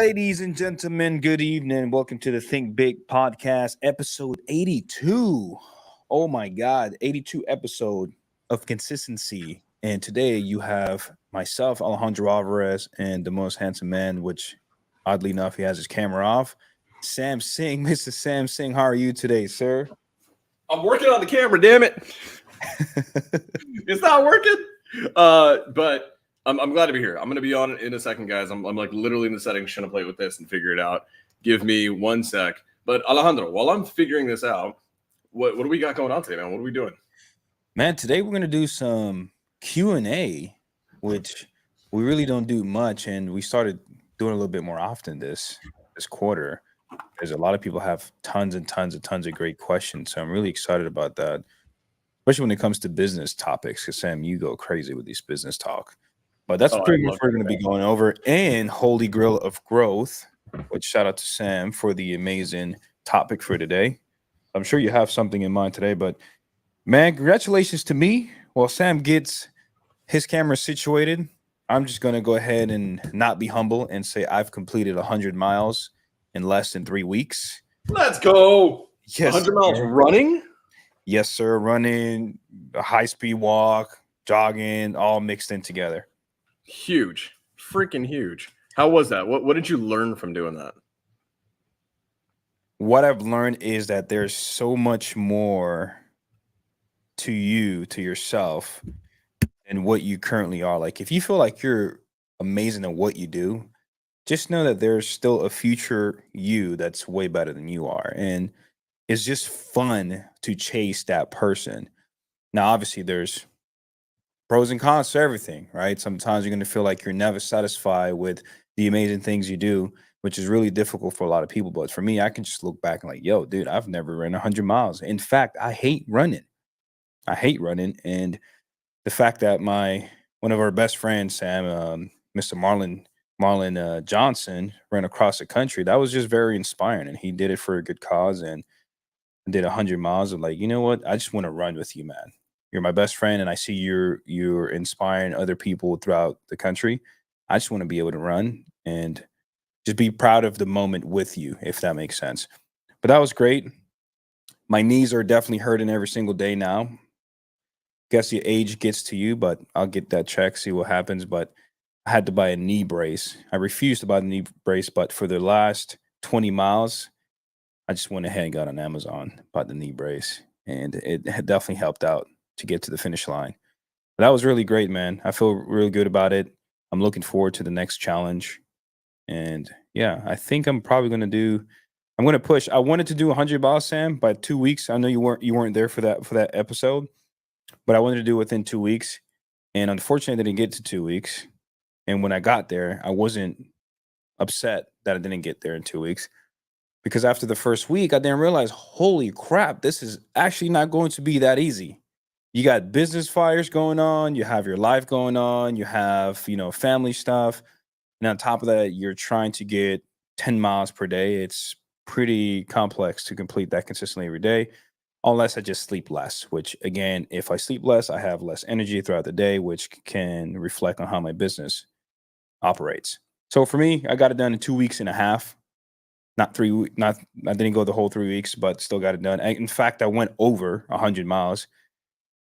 Ladies and gentlemen, good evening. Welcome to the Think Big podcast, episode 82. Oh my God, 82 episode of consistency. And today you have myself, Alejandro Alvarez, and the most handsome man, which oddly enough, he has his camera off, Sam Singh. Mr. Sam Singh, how are you today, sir? I'm working on the camera, damn it. It's not working. But I'm glad to be here. I'm going to be on it in a second, guys. I'm like literally in the settings trying to play with this and figure it out. Give me 1 sec. But Alejandro, while I'm figuring this out, what do we got going on today, man? What are we doing? Man, today we're going to do some Q&A, which we really don't do much, and we started doing a little bit more often this quarter. There's a lot of people have tons of great questions, so I'm really excited about that, especially when it comes to business topics, because Sam, you go crazy with these business talk. But that's pretty much what we're going to be going over. And Holy Grail of Growth, which shout out to Sam for the amazing topic for today. I'm sure you have something in mind today, but man, congratulations to me. While Sam gets his camera situated, I'm just going to go ahead and not be humble and say I've completed 100 miles in less than 3 weeks. Let's go. Yes, 100 miles running? Yes, sir. Running, a high-speed walk, jogging, all mixed in together. Huge. Freaking huge. How was that? What did you learn from doing that? What I've learned is that there's so much more to you, to yourself, and what you currently are. Like, if you feel like you're amazing at what you do, just know that there's still a future you that's way better than you are. And it's just fun to chase that person. Now, obviously, there's pros and cons to everything, right? Sometimes you're going to feel like you're never satisfied with the amazing things you do, which is really difficult for a lot of people. But for me, I can just look back and like, yo, dude, I've never ran 100 miles. In fact, I hate running. And the fact that one of our best friends, Sam, Mr. Marlon Johnson, ran across the country, that was just very inspiring. And he did it for a good cause and did 100 miles. I'm like, you know what? I just want to run with you, man. You're my best friend, and I see you're inspiring other people throughout the country. I just want to be able to run and just be proud of the moment with you, if that makes sense. But that was great. My knees are definitely hurting every single day now. Guess your age gets to you, but I'll get that check, see what happens. But I had to buy a knee brace. I refused to buy the knee brace, but for the last 20 miles, I just went ahead and got on Amazon, bought the knee brace, and it had definitely helped out to get to the finish line. But that was really great, man. I feel really good about it. I'm looking forward to the next challenge. And yeah, I think I'm going to push. I wanted to do 100 miles, Sam, by 2 weeks. I know you weren't there for that episode, but I wanted to do it within 2 weeks. And unfortunately, I didn't get to 2 weeks. And when I got there, I wasn't upset that I didn't get there in 2 weeks. Because after the first week, I didn't realize, holy crap, this is actually not going to be that easy. You got business fires going on, you have your life going on, you have, family stuff. And on top of that, you're trying to get 10 miles per day. It's pretty complex to complete that consistently every day, unless I just sleep less, which again, if I sleep less, I have less energy throughout the day, which can reflect on how my business operates. So for me, I got it done in 2.5 weeks. Not 3 weeks. I didn't go the whole 3 weeks, but still got it done. In fact, I went over 100 miles.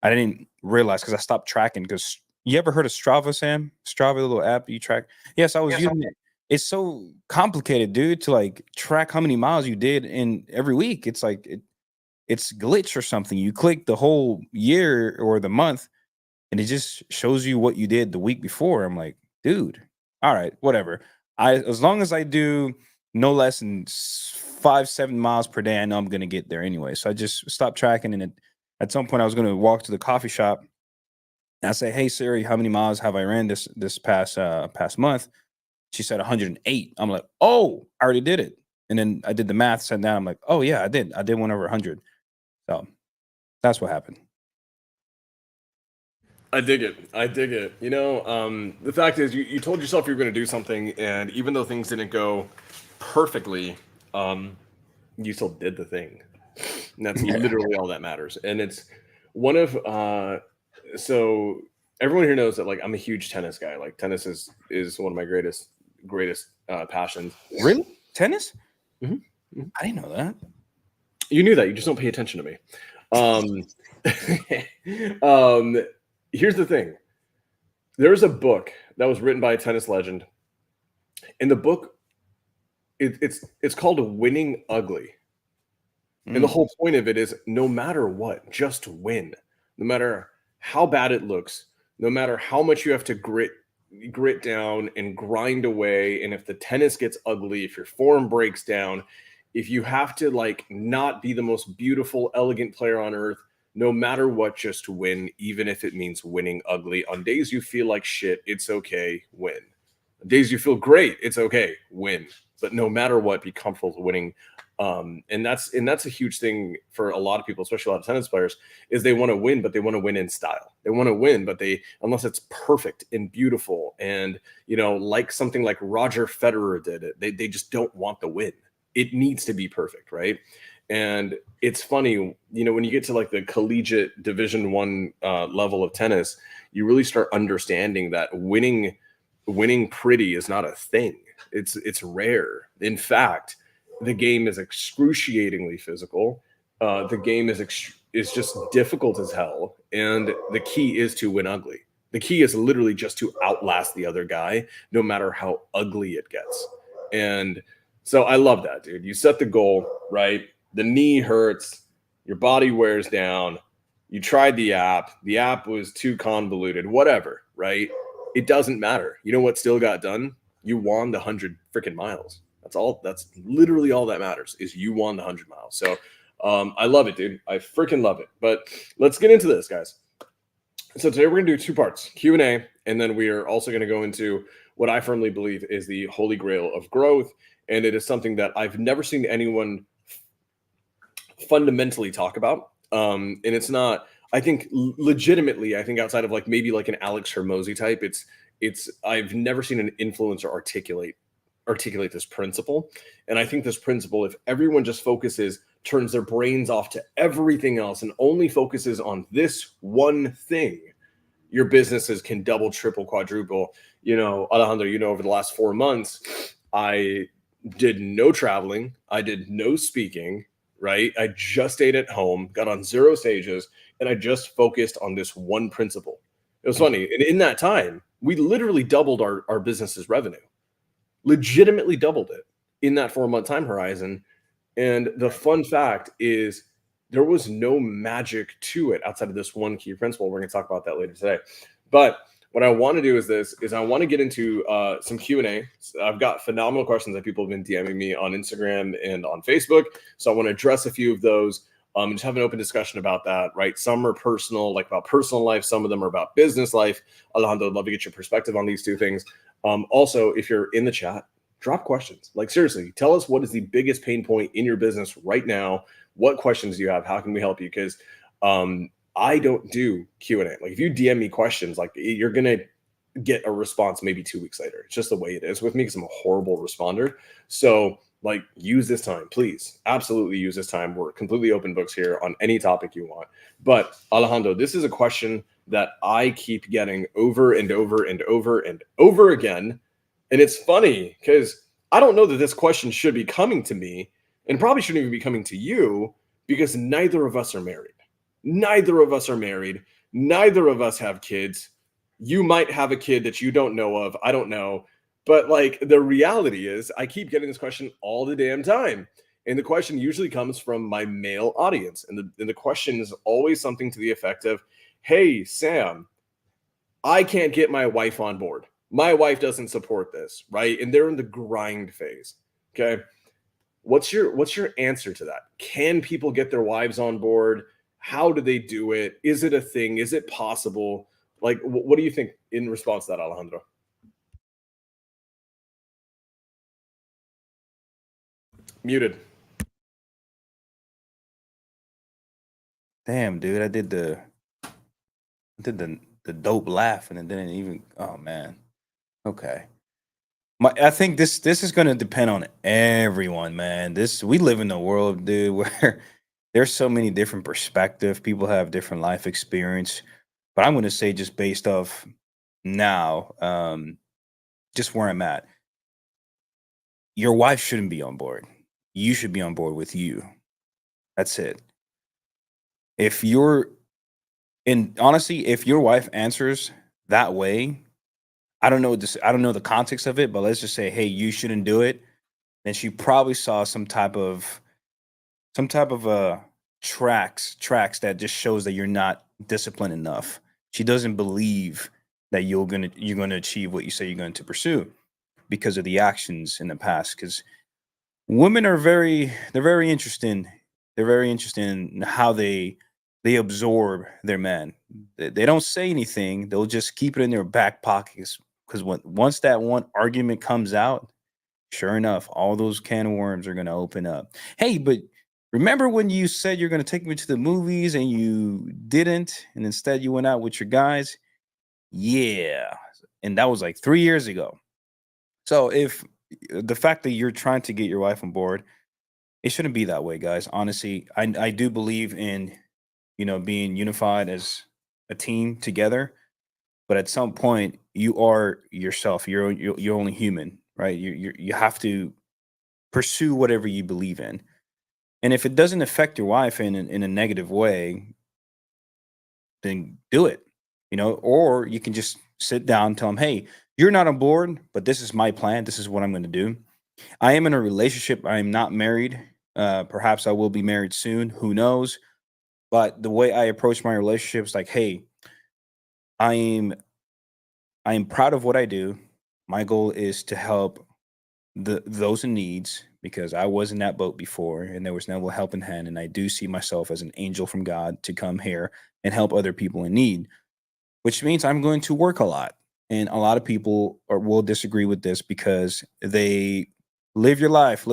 I didn't realize because I stopped tracking. Because you ever heard of Strava, Sam? Strava, the little app you track. Yes, I was using it. It's so complicated, dude, to like track how many miles you did in every week. It's like it's glitch or something. You click the whole year or the month, and it just shows you what you did the week before. I'm like, dude, all right, whatever. As long as I do no less than 5-7 miles per day, I know I'm gonna get there anyway. So I just stopped tracking, and at some point I was gonna walk to the coffee shop and I say, "Hey Siri, how many miles have I ran this past month?" She said 108. I'm like, "Oh, I already did it." And then I did the math, sat down. I'm like, "Oh yeah, I did. I did one over 100." So that's what happened. I dig it. The fact is, you told yourself you were going to do something, and even though things didn't go perfectly, you still did the thing. And that's literally all that matters. And it's one of so everyone here knows that like I'm a huge tennis guy. Like tennis is one of my greatest passions. Really? Tennis? Mhm, mhm. I didn't know that. You knew that. You just don't pay attention to me. Um, here's the thing. There's a book that was written by a tennis legend. In the book, it's called Winning Ugly. And the Mm. whole point of it is no matter what, just win. No matter how bad it looks, no matter how much you have to grit down and grind away, and if the tennis gets ugly, if your form breaks down, if you have to like not be the most beautiful, elegant player on earth, no matter what, just win, even if it means winning ugly. On days you feel like shit, it's okay, win. On days you feel great, it's okay, win. But no matter what, be comfortable winning. And that's a huge thing for a lot of people, especially a lot of tennis players, is they want to win, but they want to win in style. They want to win, but they, unless it's perfect and beautiful and, like something like Roger Federer did it, they just don't want the win. It needs to be perfect, right? And it's funny, when you get to like the collegiate Division 1 level of tennis, you really start understanding that winning pretty is not a thing. It's rare. In fact, the game is excruciatingly physical. The game is just difficult as hell, and the key is to win ugly. The key is literally just to outlast the other guy, no matter how ugly it gets. And so I love that, dude. You set the goal, right? The knee hurts, your body wears down. You tried the app. The app was too convoluted, whatever, right? It doesn't matter. You know what still got done? You won the 100 freaking miles. That's literally all that matters is you won the 100 miles. So I love it, dude. I freaking love it. But let's get into this, guys. So today we're going to do 2 parts, Q&A, and then we are also going to go into what I firmly believe is the holy grail of growth. And it is something that I've never seen anyone fundamentally talk about. And it's not, I think legitimately, I think outside of like maybe like an Alex Hermosi type, I've never seen an influencer articulate this principle. And I think this principle, if everyone just turns their brains off to everything else and only focuses on this one thing, your businesses can double, triple, quadruple. Alejandro, over the last 4 months, I did no traveling. I did no speaking, right? I just stayed at home, got on 0 stages, and I just focused on this one principle. It was funny. And in that time, we literally doubled our business's revenue, legitimately doubled it in that 4-month time horizon. And the fun fact is there was no magic to it outside of this one key principle. We're going to talk about that later today. But what I want to do is I want to get into some Q&A. I've got phenomenal questions that people have been DMing me on Instagram and on Facebook. So I want to address a few of those and just have an open discussion about that, right? Some are personal, like about personal life. Some of them are about business life. Alejandro, I'd love to get your perspective on these 2 things. Also, if you're in the chat, drop questions. Like seriously, tell us what is the biggest pain point in your business right now. What questions do you have? How can we help you? Because I don't do Q&A. Like if you DM me questions, like you're going to get a response maybe 2 weeks later. It's just the way it is with me because I'm a horrible responder. So like use this time, please. Absolutely use this time. We're completely open books here on any topic you want. But Alejandro, this is a question that I keep getting over and over and over and over again. And it's funny because I don't know that this question should be coming to me and probably shouldn't even be coming to you because neither of us are married. Neither of us are married. Neither of us have kids. You might have a kid that you don't know of. I don't know. But like the reality is I keep getting this question all the damn time. And the question usually comes from my male audience. And the question is always something to the effect of, hey, Sam, I can't get my wife on board. My wife doesn't support this, right? And they're in the grind phase. Okay. What's your answer to that? Can people get their wives on board? How do they do it? Is it a thing? Is it possible? Like, what do you think in response to that, Alejandro? Muted. Damn, dude, I did the dope laugh and it didn't even. Oh man. Okay. I think this is gonna depend on everyone, man. We live in a world, dude, where there's so many different perspectives. People have different life experience, but I'm gonna say just based off now, just where I'm at. your wife shouldn't be on board. You should be on board with you. That's it. If you're and honestly, if your wife answers that way, I don't know this, I don't know the context of it, but let's just say, hey, you shouldn't do it. Then she probably saw some type of tracks that just shows that you're not disciplined enough. She doesn't believe that you're gonna achieve what you say you're going to pursue because of the actions in the past. Because women are very interesting. They're very interested in how they absorb their men. They don't say anything. They'll just keep it in their back pockets because once that one argument comes out, sure enough, all those can of worms are going to open up. Hey, but remember when you said you're going to take me to the movies and you didn't, and instead you went out with your guys? Yeah, and that was like 3 years ago. So if the fact that you're trying to get your wife on board, it shouldn't be that way, guys. Honestly, I do believe in being unified as a team together, but at some point you are yourself. You're only human, right? You have to pursue whatever you believe in, and if it doesn't affect your wife in a negative way, then do it. Or you can just sit down and tell them, hey, you're not on board, but this is my plan. This is what I'm going to do. I am in a relationship. I am not married. Perhaps I will be married soon. Who knows? But the way I approach my relationship is like, hey, I am I am proud of what I do. My goal is to help those in needs because I was in that boat before and there was no helping hand. And I do see myself as an angel from God to come here and help other people in need, which means I'm going to work a lot. And a lot of people will disagree with this because they live your life.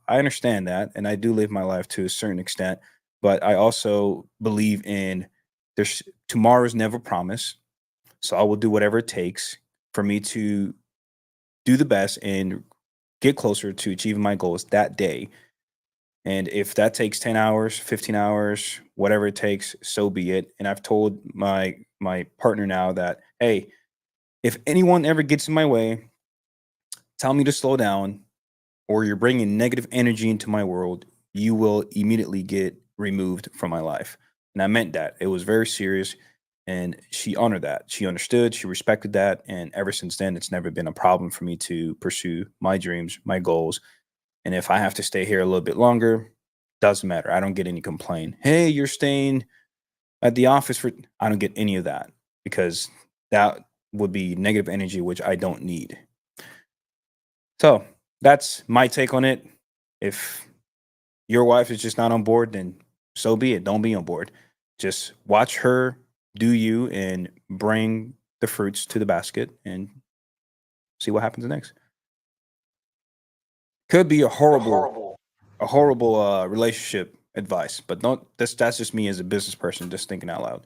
I understand that. And I do live my life to a certain extent. But I also believe in there's tomorrow's never promised. So I will do whatever it takes for me to do the best and get closer to achieving my goals that day. And if that takes 10 hours, 15 hours, whatever it takes, so be it. And I've told my partner now that, hey, if anyone ever gets in my way, tell me to slow down or you're bringing negative energy into my world, you will immediately get removed from my life. And I meant that. It was very serious. And she honored that. She understood, she respected that. And ever since then, it's never been a problem for me to pursue my dreams, my goals. And if I have to stay here a little bit longer, doesn't matter. I don't get any complaint. Hey, you're staying at the office for, I don't get any of that because that would be negative energy, which I don't need. So that's my take on it. If your wife is just not on board, then so be it. Don't be on board. Just watch her do you and bring the fruits to the basket and see what happens next. Could be a horrible relationship advice, but don't that's just me as a business person just thinking out loud.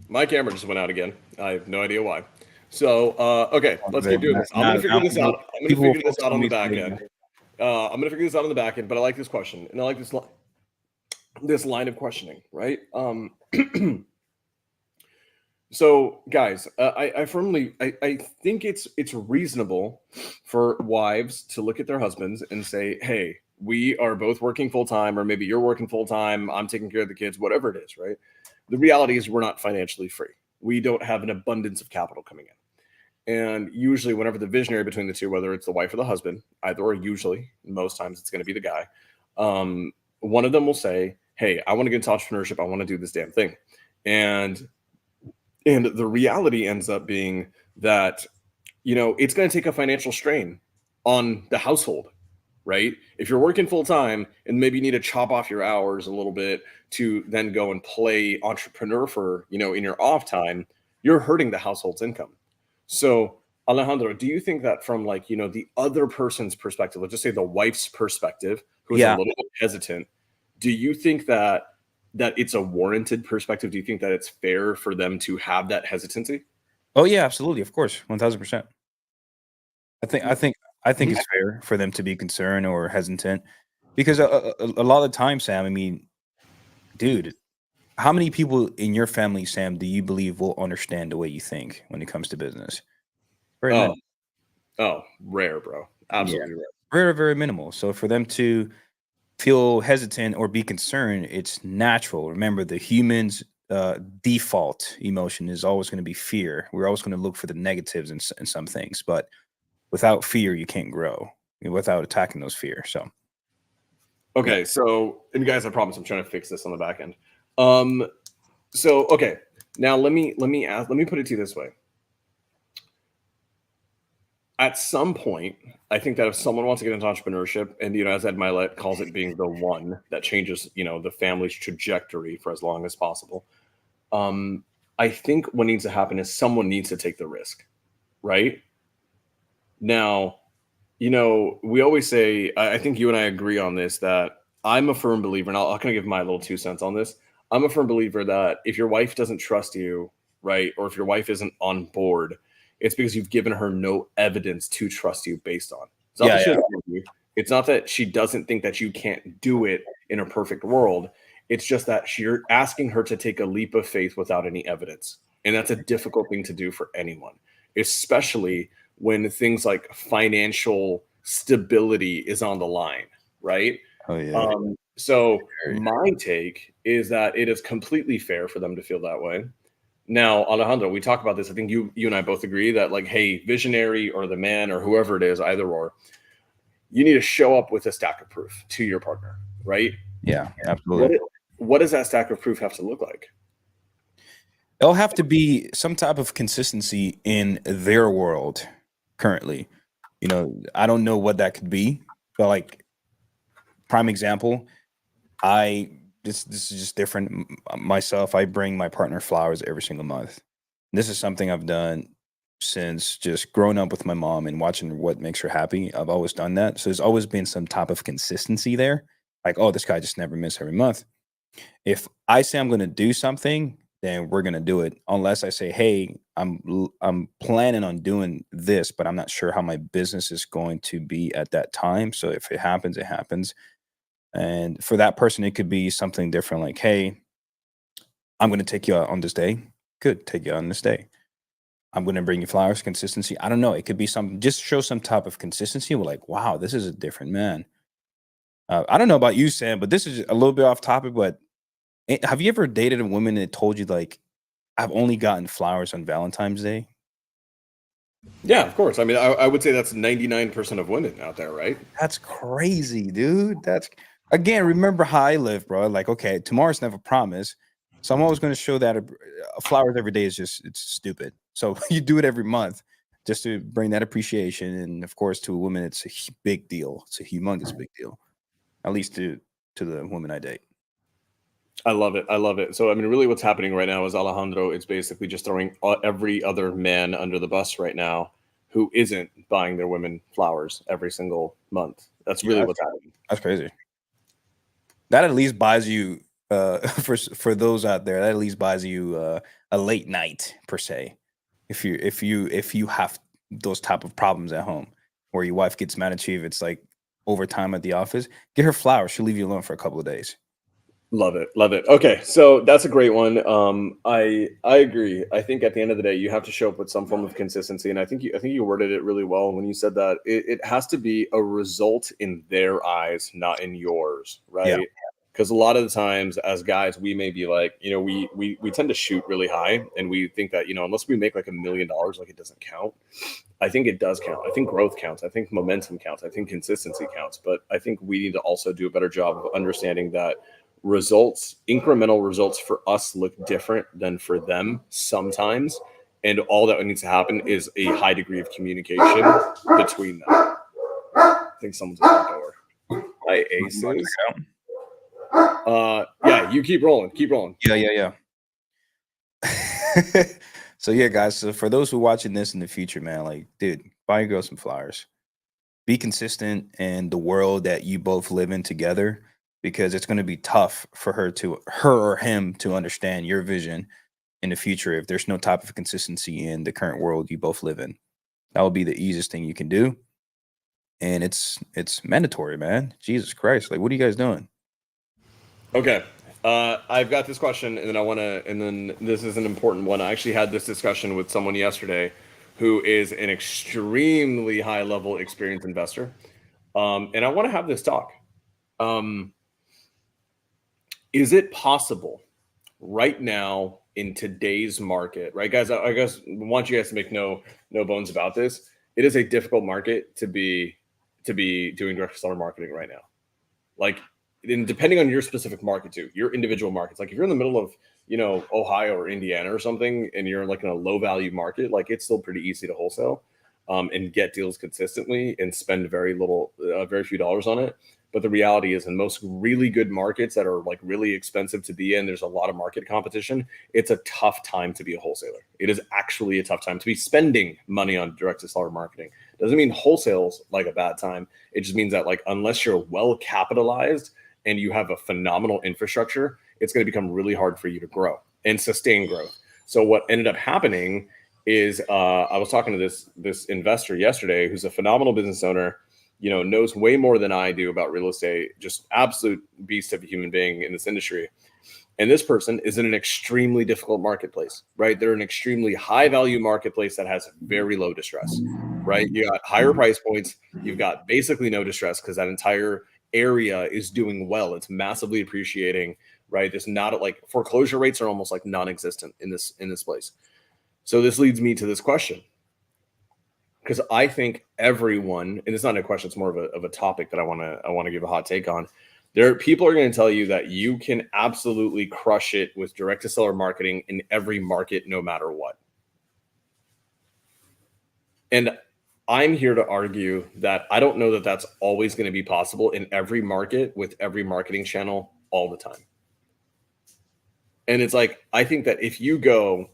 My camera just went out again. I have no idea why. So, okay, let's keep But doing this. I'm gonna figure this out. I'm gonna people will figure this focus out on on the me back later. end. I'm gonna figure this out on the back end. But I like this question, and I like this line of questioning, right? So, guys, I think it's reasonable for wives to look at their husbands and say, "Hey, we are both working full time, or maybe you're working full time. I'm taking care of the kids, whatever it is." Right? The reality is, we're not financially free. We don't have an abundance of capital coming in, and usually, whenever the visionary between the two, whether it's the wife or the husband, either or, usually, most times it's going to be the guy. One of them will say, "Hey, I want to get into entrepreneurship. I want to do this damn thing," and the reality ends up being that, it's going to take a financial strain on the household, right? If you're working full time and maybe you need to chop off your hours a little bit to then go and play entrepreneur for, in your off time, you're hurting the household's income. So, Alejandro, do you think that from, like, the other person's perspective, let's just say the wife's perspective, who's a Yeah. little bit hesitant, do you think that it's a warranted perspective? Do you think that it's fair for them to have that hesitancy? Oh yeah, absolutely. Of course. 1000%. I think I Mm, think I think mhm. it's fair for them to be concerned or hesitant because a lot of the time, Sam, I mean, dude, how many people in your family, Sam, do you believe will understand the way you think when it comes to business? Very Oh, many. Oh, rare, bro. Absolutely rare. Very, very minimal. So for them to feel hesitant or be concerned, it's natural. Remember, the human's default emotion is always going to be fear. We're always going to look for the negatives in some things, but without fear, you can't grow without attacking those fears. So, Okay, so and guys, I promise I'm trying to fix this on the back end. So okay, now let me put it to you this way. At some point, I think that if someone wants to get into entrepreneurship, and as Ed Milet calls it, being the one that changes, the family's trajectory for as long as possible, I think what needs to happen is someone needs to take the risk, right? Now, we always say, I think you and I agree on this, that I'm a firm believer, and I'll kind of give my little 2 cents on this. I'm a firm believer that if your wife doesn't trust you, right, or if your wife isn't on board, it's because you've given her no evidence to trust you based on. It's not that she doesn't love you. It's not that she doesn't think that you can't do it in a perfect world. It's just that you're asking her to take a leap of faith without any evidence. And that's a difficult thing to do for anyone, especially when things like financial stability is on the line, right? oh yeah, So my take is that it is completely fair for them to feel that way. Now, Alejandro, we talk about this. I think you and I both agree that, like, hey, visionary or the man or whoever it is, either or, you need to show up with a stack of proof to your partner, right? yeah, absolutely. What does that stack of proof have to look like? It'll have to be some type of consistency in their world currently. I don't know what that could be, but like prime example, I this is just different. Myself, I bring my partner flowers every single month. This is something I've done since just growing up with my mom and watching what makes her happy. I've always done that. So there's always been some type of consistency there. Like, oh, this guy just never miss every month. If I say I'm going to do something, then we're going to do it. Unless I say, hey, I'm planning on doing this, but I'm not sure how my business is going to be at that time. So if it happens, it happens. And for that person, it could be something different. Like, hey, I'm going to take you out on this day. Good, take you out on this day. I'm going to bring you flowers. Consistency. I don't know. It could be something. Just show some type of consistency. We're like, wow, this is a different man. I don't know about you, Sam, but this is a little bit off topic. But have you ever dated a woman that told you, like, I've only gotten flowers on Valentine's Day? Yeah, of course. I mean, I would say that's 99% of women out there, right? That's crazy, dude. That's again, remember how I live, bro. Like, okay, tomorrow's never promised. So I'm always going to show that flowers every day is it's stupid. So you do it every month just to bring that appreciation. And of course, to a woman, it's a big deal. It's a humongous big deal, at least to the woman I date. I love it. I love it. So, I mean, really what's happening right now is Alejandro is basically just throwing every other man under the bus right now who isn't buying their women flowers every single month. That's really what's happening. That's crazy. That at least buys you, for those out there, that at least buys you a late night per se. If you have those type of problems at home where your wife gets mad at you, if it's like overtime at the office, get her flowers. She'll leave you alone for a couple of days. Love it. Love it. Okay. So that's a great one. I agree. I think at the end of the day, you have to show up with some form of consistency. And I think you worded it really well when you said that it has to be a result in their eyes, not in yours. Yeah. Right. Because a lot of the times as guys, we may be like, we tend to shoot really high and we think that, unless we make like $1 million, like it doesn't count. I think it does count. I think growth counts. I think momentum counts. I think consistency counts. But I think we need to also do a better job of understanding that incremental results for us look different than for them sometimes. And all that needs to happen is a high degree of communication between them. I think someone's at the door. Hi, Aces. Yeah, you keep rolling. Keep rolling. Yeah. So yeah, guys. So for those who are watching this in the future, man, like, dude, buy your girl some flowers. Be consistent in the world that you both live in together, because it's going to be tough for her or him to understand your vision in the future if there's no type of consistency in the current world you both live in. That would be the easiest thing you can do, and it's mandatory, man. Jesus Christ, like, what are you guys doing? Okay. I've got this question, and then this is an important one. I actually had this discussion with someone yesterday who is an extremely high level experienced investor. And I want to have this talk. Is it possible right now in today's market, right, guys? I guess I want you guys to make no bones about this. It is a difficult market to be doing direct seller marketing right now. Like, and depending on your specific market too, your individual markets. Like if you're in the middle of, you know, Ohio or Indiana or something, and you're like in a low value market, like it's still pretty easy to wholesale and get deals consistently and spend very few dollars on it. But the reality is, in most really good markets that are like really expensive to be in, there's a lot of market competition. It's a tough time to be a wholesaler. It is actually a tough time to be spending money on direct to seller marketing. Doesn't mean wholesale's like a bad time. It just means that, like, unless you're well capitalized and you have a phenomenal infrastructure, it's going to become really hard for you to grow and sustain growth. So what ended up happening is I was talking to this investor yesterday who's a phenomenal business owner, you know, knows way more than I do about real estate, just absolute beast of a human being in this industry. And this person is in an extremely difficult marketplace, right? They're an extremely high value marketplace that has very low distress, right? You got higher price points. You've got basically no distress because that entire area is doing well. It's massively appreciating, right? There's not like foreclosure rates are almost like non-existent in this place. So this leads me to this question, because I think everyone, and it's not a question, it's more of a topic that I want to give a hot take on. People are going to tell you that you can absolutely crush it with direct to seller marketing in every market, no matter what. And I'm here to argue that I don't know that that's always going to be possible in every market with every marketing channel all the time. And it's like, I think that if you go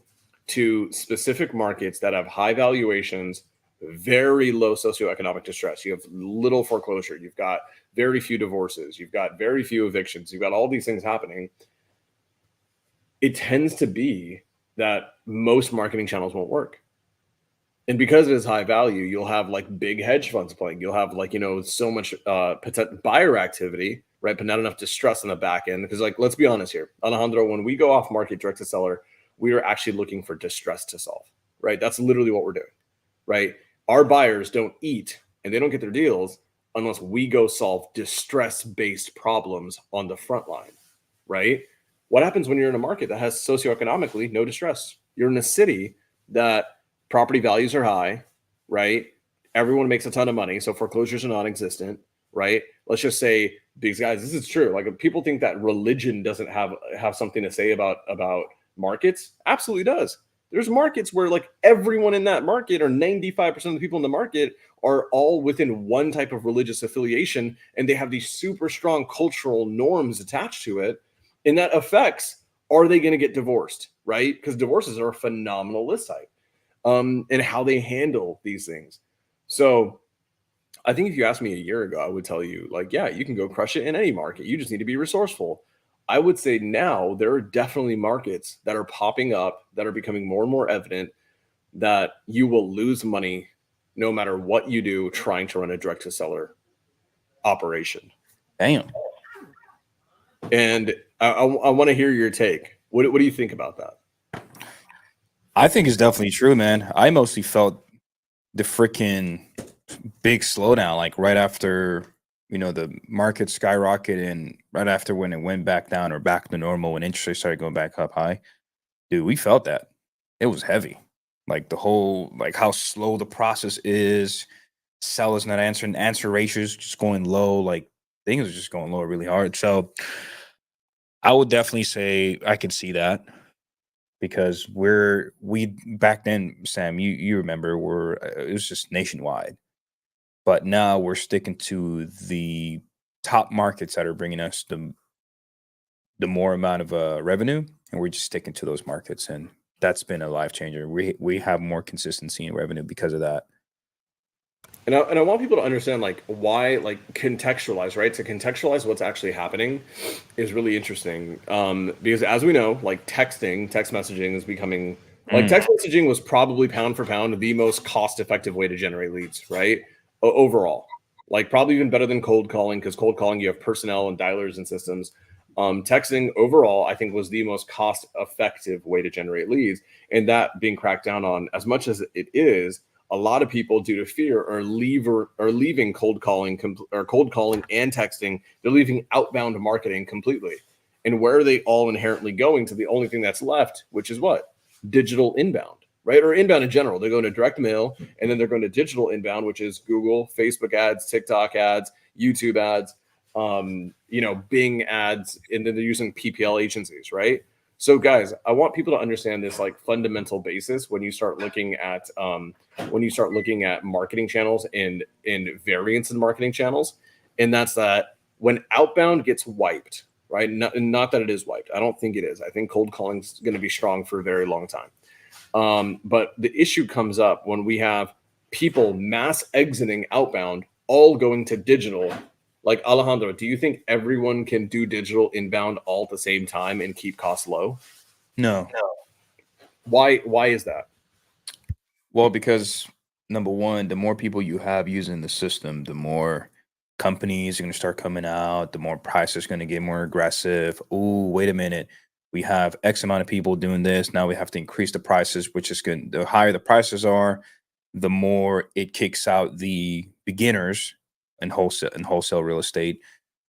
to specific markets that have high valuations, very low socioeconomic distress, you have little foreclosure, you've got very few divorces, you've got very few evictions, you've got all these things happening, it tends to be that most marketing channels won't work. And because it is high value, you'll have like big hedge funds playing. You'll have like, you know, so much buyer activity, right? But not enough distress on the back end. Because, like, let's be honest here, Alejandro, when we go off market direct to seller, we are actually looking for distress to solve, right? That's literally what we're doing, right? Our buyers don't eat and they don't get their deals unless we go solve distress-based problems on the front line, right? What happens when you're in a market that has socioeconomically no distress? You're in a city that property values are high, right? Everyone makes a ton of money, so foreclosures are non-existent, right? Let's just say, these guys, this is true. Like, people think that religion doesn't have something to say about markets. Absolutely does. There's markets where like everyone in that market, or 95% of the people in the market, are all within one type of religious affiliation, and they have these super strong cultural norms attached to it, and that affects, are they going to get divorced, right? Because divorces are a phenomenal list type, and how they handle these things. So I think if you asked me a year ago, I would tell you, like, yeah, you can go crush it in any market. You just need to be resourceful. I would say now there are definitely markets that are popping up that are becoming more and more evident that you will lose money no matter what you do trying to run a direct to seller operation. Damn. And I want to hear your take. What do you think about that? I think it's definitely true, man. I mostly felt the freaking big slowdown, like right after, you know, the market skyrocketed, and right after when it went back down or back to normal, when interest rates started going back up high. Dude, we felt that. It was heavy. Like the whole, like how slow the process is, sellers not answering, answer ratios just going low, like things are just going low really hard. So I would definitely say I can see that, because we back then, Sam, you remember, it was just nationwide. But now we're sticking to the top markets that are bringing us the more amount of revenue, and we're just sticking to those markets, and that's been a life changer. We have more consistency in revenue because of that. And I want people to understand, like, why, like, contextualize, right? To contextualize what's actually happening is really interesting, because as we know, like, text messaging is becoming, like, text messaging was probably pound for pound the most cost-effective way to generate leads, right? Overall, like, probably even better than cold calling, because cold calling, you have personnel and dialers and systems. Texting overall, I think, was the most cost effective way to generate leads. And that being cracked down on as much as it is, a lot of people, due to fear, are leaving cold calling and texting. They're leaving outbound marketing completely. And where are they all inherently going to? The only thing that's left, which is what? Digital inbound, right? Or inbound in general. They're going to direct mail, and then they're going to digital inbound, which is Google, Facebook ads, TikTok ads, YouTube ads, Bing ads, and then they're using PPL agencies, right? So guys, I want people to understand this like fundamental basis when you start looking at marketing channels and variants in marketing channels. And that's that when outbound gets wiped, right? Not that it is wiped. I don't think it is. I think cold calling is going to be strong for a very long time. But the issue comes up when we have people mass exiting outbound, all going to digital. Like, Alejandro, do you think everyone can do digital inbound all at the same time and keep costs low? No. Why is that? Well, because number one, the more people you have using the system, the more companies are going to start coming out, the more prices going to get more aggressive. Oh, wait a minute. We have X amount of people doing this. Now we have to increase the prices, which is good. The higher the prices are, the more it kicks out the beginners in wholesale real estate.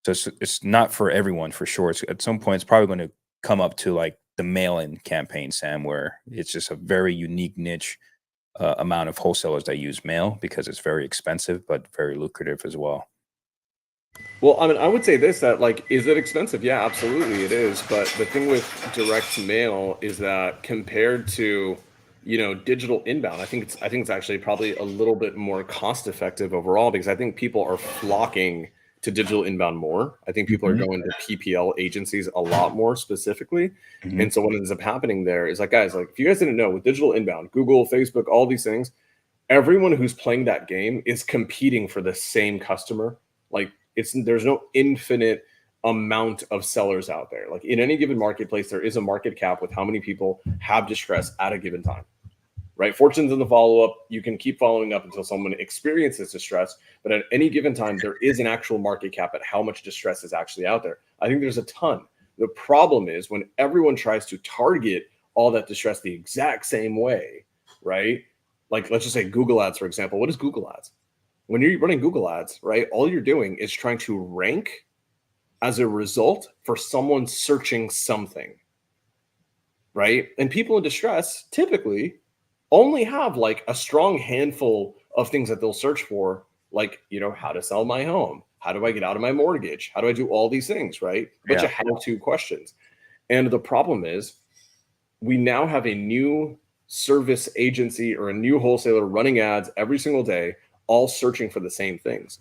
So it's not for everyone for sure. At some point, it's probably going to come up to like the mail-in campaign, Sam, where it's just a very unique niche amount of wholesalers that use mail because it's very expensive but very lucrative as well. Well, I mean, I would say this, that like, is it expensive? Yeah, absolutely it is. But the thing with direct mail is that compared to, digital inbound, I think it's actually probably a little bit more cost effective overall, because I think people are flocking to digital inbound more. I think people are going to PPL agencies a lot more specifically. And so what ends up happening there is like, guys, like if you guys didn't know, with digital inbound, Google, Facebook, all these things, everyone who's playing that game is competing for the same customer. Like there's no infinite amount of sellers out there. Like in any given marketplace, there is a market cap with how many people have distress at a given time, right? Fortune's in the follow-up. You can keep following up until someone experiences distress, but at any given time, there is an actual market cap at how much distress is actually out there. I think there's a ton. The problem is when everyone tries to target all that distress the exact same way, right? Like let's just say Google ads, for example. What is Google ads? When you're running Google ads, right, all you're doing is trying to rank as a result for someone searching something, right? And people in distress typically only have like a strong handful of things that they'll search for, like, how to sell my home, how do I get out of my mortgage, how do I do all these things, right? A bunch of how-to questions. And the problem is we now have a new service agency or a new wholesaler running ads every single day, all searching for the same things.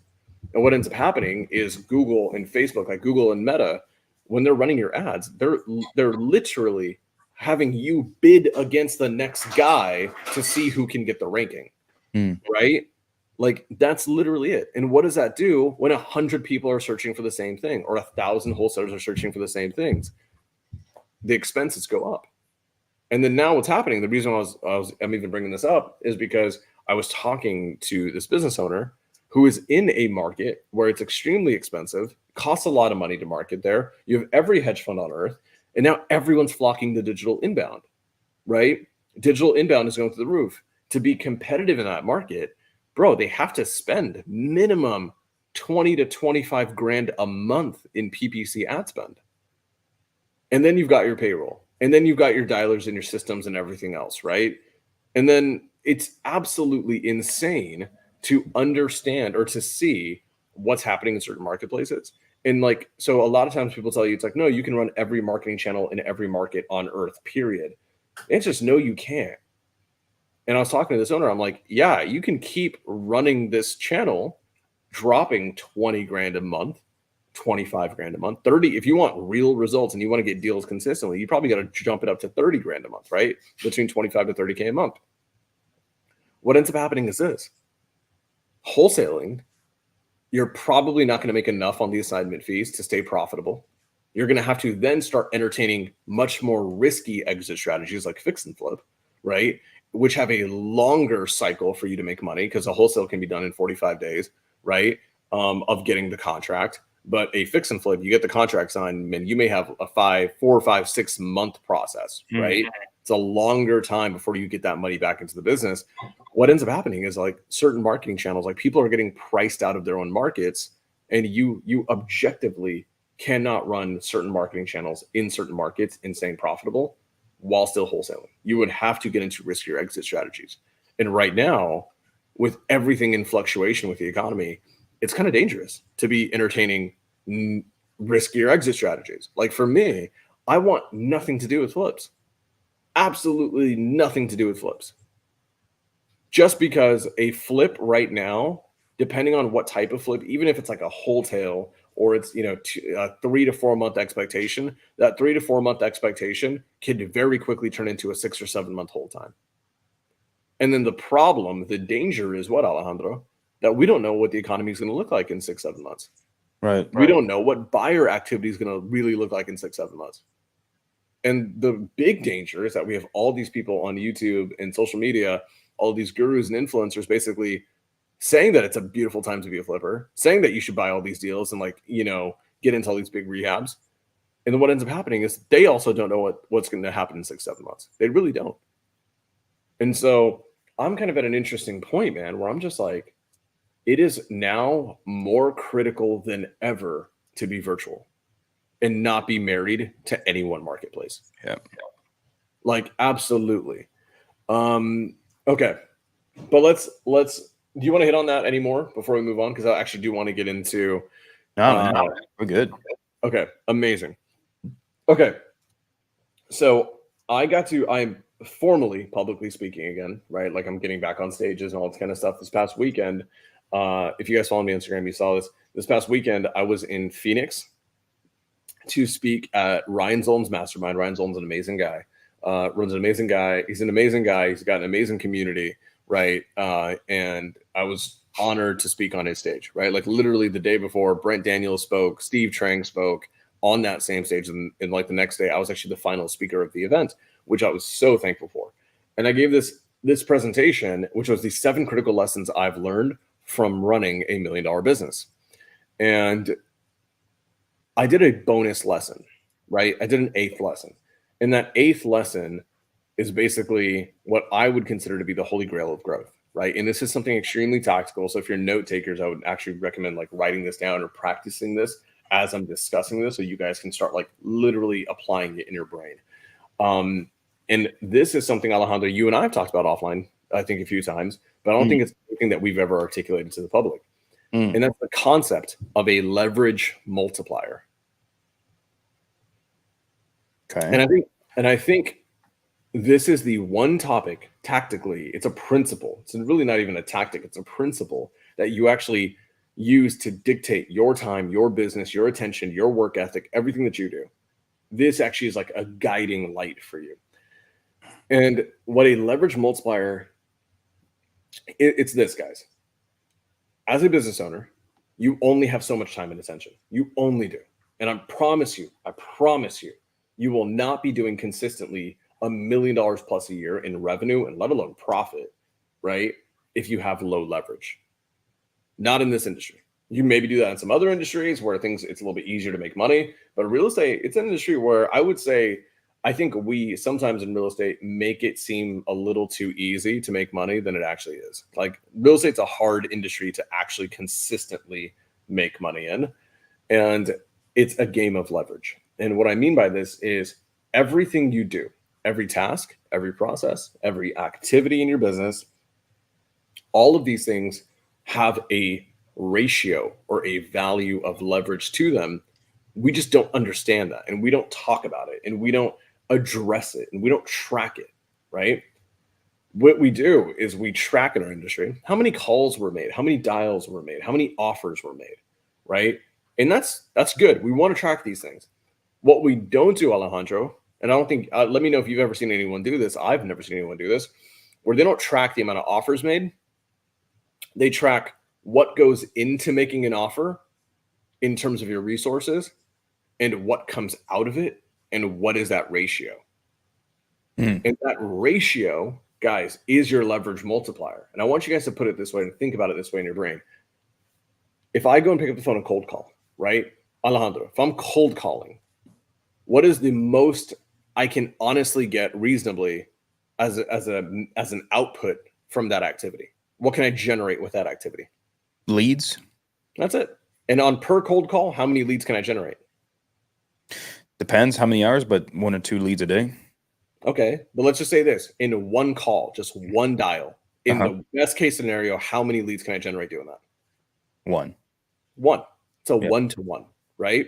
And what ends up happening is Google and Facebook, like Google and Meta, when they're running your ads, they're literally having you bid against the next guy to see who can get the ranking, right? Like that's literally it. And what does that do when 100 people are searching for the same thing or 1,000 wholesalers are searching for the same things? The expenses go up. And then now what's happening, the reason I'm even bringing this up is because I was talking to this business owner who is in a market where it's extremely expensive, costs a lot of money to market there. You have every hedge fund on earth, and now everyone's flocking to digital inbound, right? Digital inbound is going through the roof. To be competitive in that market, bro, they have to spend minimum 20 to 25 grand a month in PPC ad spend. And then you've got your payroll, and then you've got your dialers and your systems and everything else, right? And then it's absolutely insane to understand or to see what's happening in certain marketplaces. And like, so a lot of times people tell you, it's like, no, you can run every marketing channel in every market on earth, period. It's just, no, you can't. And I was talking to this owner, I'm like, yeah, you can keep running this channel, dropping 20 grand a month, 25 grand a month, 30. If you want real results and you want to get deals consistently, you probably got to jump it up to 30 grand a month, right? Between 25 to 30K a month. What ends up happening is this: wholesaling, you're probably not going to make enough on the assignment fees to stay profitable. You're going to have to then start entertaining much more risky exit strategies like fix and flip, right? Which have a longer cycle for you to make money, because a wholesale can be done in 45 days, right? Of getting the contract. But a fix and flip, you get the contract signed, and you may have a 4 or 5, 6 month process, right? It's a longer time before you get that money back into the business. What ends up happening is like certain marketing channels, like people are getting priced out of their own markets, and you objectively cannot run certain marketing channels in certain markets and staying profitable while still wholesaling. You would have to get into riskier exit strategies. And right now, with everything in fluctuation with the economy, it's kind of dangerous to be entertaining riskier exit strategies. Like for me, I want nothing to do with flips. Absolutely nothing to do with flips. Just because a flip right now, depending on what type of flip, even if it's like a wholesale or it's, a 3 to 4 month expectation, that 3 to 4 month expectation can very quickly turn into a 6 or 7 month hold time. And then the danger is what, Alejandro? That we don't know what the economy is going to look like in 6, 7 months. Right. We don't know what buyer activity is going to really look like in 6, 7 months. And the big danger is that we have all these people on YouTube and social media, all these gurus and influencers basically saying that it's a beautiful time to be a flipper, saying that you should buy all these deals and get into all these big rehabs. And then what ends up happening is they also don't know what's going to happen in 6, 7 months. They really don't. And so I'm kind of at an interesting point, man, where I'm just like, it is now more critical than ever to be virtual and not be married to any one marketplace. Yeah. Like absolutely. Okay. But let's do you want to hit on that anymore before we move on? Because I actually do want to get into No, we're good. Okay, amazing. Okay. So I'm formally publicly speaking again, right? Like I'm getting back on stages and all this kind of stuff this past weekend. If you guys follow me on Instagram, you saw this past weekend. I was in Phoenix to speak at Ryan Zoln's mastermind. Ryan Zoln's an amazing guy. Runs an amazing guy. He's an amazing guy. He's got an amazing community, right? And I was honored to speak on his stage, right? Like literally the day before, Brent Daniels spoke, Steve Trang spoke on that same stage. And like the next day, I was actually the final speaker of the event, which I was so thankful for. And I gave this presentation, which was the 7 critical lessons I've learned from running $1 million business. And I did a bonus lesson, right? I did an 8th lesson. And that 8th lesson is basically what I would consider to be the holy grail of growth, right? And this is something extremely tactical. So if you're note takers, I would actually recommend like writing this down or practicing this as I'm discussing this so you guys can start like literally applying it in your brain. And this is something, Alejandro, you and I have talked about offline, I think a few times, but I don't think it's anything that we've ever articulated to the public. And that's the concept of a leverage multiplier. Okay. And I think this is the one topic tactically, it's a principle. It's really not even a tactic. It's a principle that you actually use to dictate your time, your business, your attention, your work ethic, everything that you do. This actually is like a guiding light for you. And what a leverage multiplier, it's this, guys. As a business owner, you only have so much time and attention. You only do. And I promise you, you will not be doing consistently $1 million plus a year in revenue and let alone profit, right? If you have low leverage. Not in this industry. You maybe do that in some other industries where it's a little bit easier to make money. But real estate, it's an industry where I would say, I think we sometimes in real estate make it seem a little too easy to make money than it actually is. Like real estate's a hard industry to actually consistently make money in. And it's a game of leverage. And what I mean by this is everything you do, every task, every process, every activity in your business, all of these things have a ratio or a value of leverage to them. We just don't understand that. And we don't talk about it. And we don't address it. And we don't track it, right? What we do is we track in our industry how many calls were made, how many dials were made, how many offers were made, right? And that's good. We want to track these things. What we don't do, Alejandro, and I don't think, let me know if you've ever seen anyone do this. I've never seen anyone do this, where they don't track the amount of offers made. They track what goes into making an offer in terms of your resources and what comes out of it and what is that ratio. And that ratio, guys, is your leverage multiplier. And I want you guys to put it this way and think about it this way in your brain. If I go and pick up the phone and cold call, right? Alejandro, if I'm cold calling, what is the most I can honestly get reasonably as an output from that activity? What can I generate with that activity? Leads. That's it. And on per cold call, how many leads can I generate? Depends how many hours, but 1 or 2 leads a day. Okay, but let's just say this in one call, just one dial. In Uh-huh. the best case scenario, how many leads can I generate doing that? 1. One. It's a Yeah. 1-to-1, right?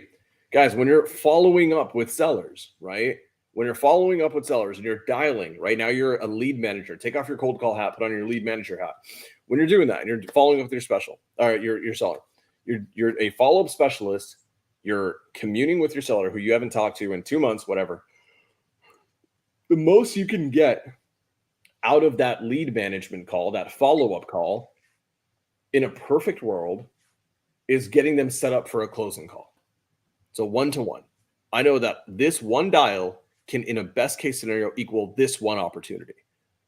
Guys, when you're following up with sellers, right? When you're following up with sellers and you're dialing, right now you're a lead manager. Take off your cold call hat, put on your lead manager hat. When you're doing that and you're following up with your special, all right, your seller, you're a follow-up specialist, you're communing with your seller who you haven't talked to in 2 months, whatever. The most you can get out of that lead management call, that follow-up call, in a perfect world, is getting them set up for a closing call. So 1-to-1. I know that this one dial can, in a best case scenario, equal this one opportunity.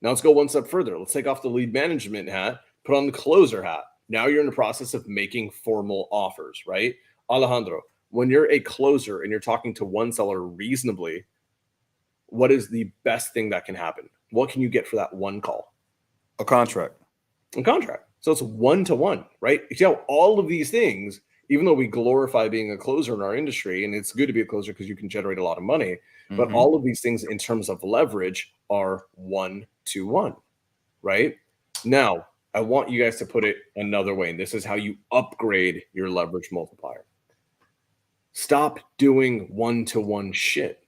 Now let's go one step further. Let's take off the lead management hat, put on the closer hat. Now you're in the process of making formal offers, right? Alejandro, when you're a closer and you're talking to one seller reasonably, what is the best thing that can happen? What can you get for that one call? A contract. A contract. So it's 1-to-1, right? You see how all of these things, even though we glorify being a closer in our industry, and it's good to be a closer because you can generate a lot of money, but all of these things in terms of leverage are 1-to-1, right? Now, I want you guys to put it another way, and this is how you upgrade your leverage multiplier. Stop doing 1-to-1 shit.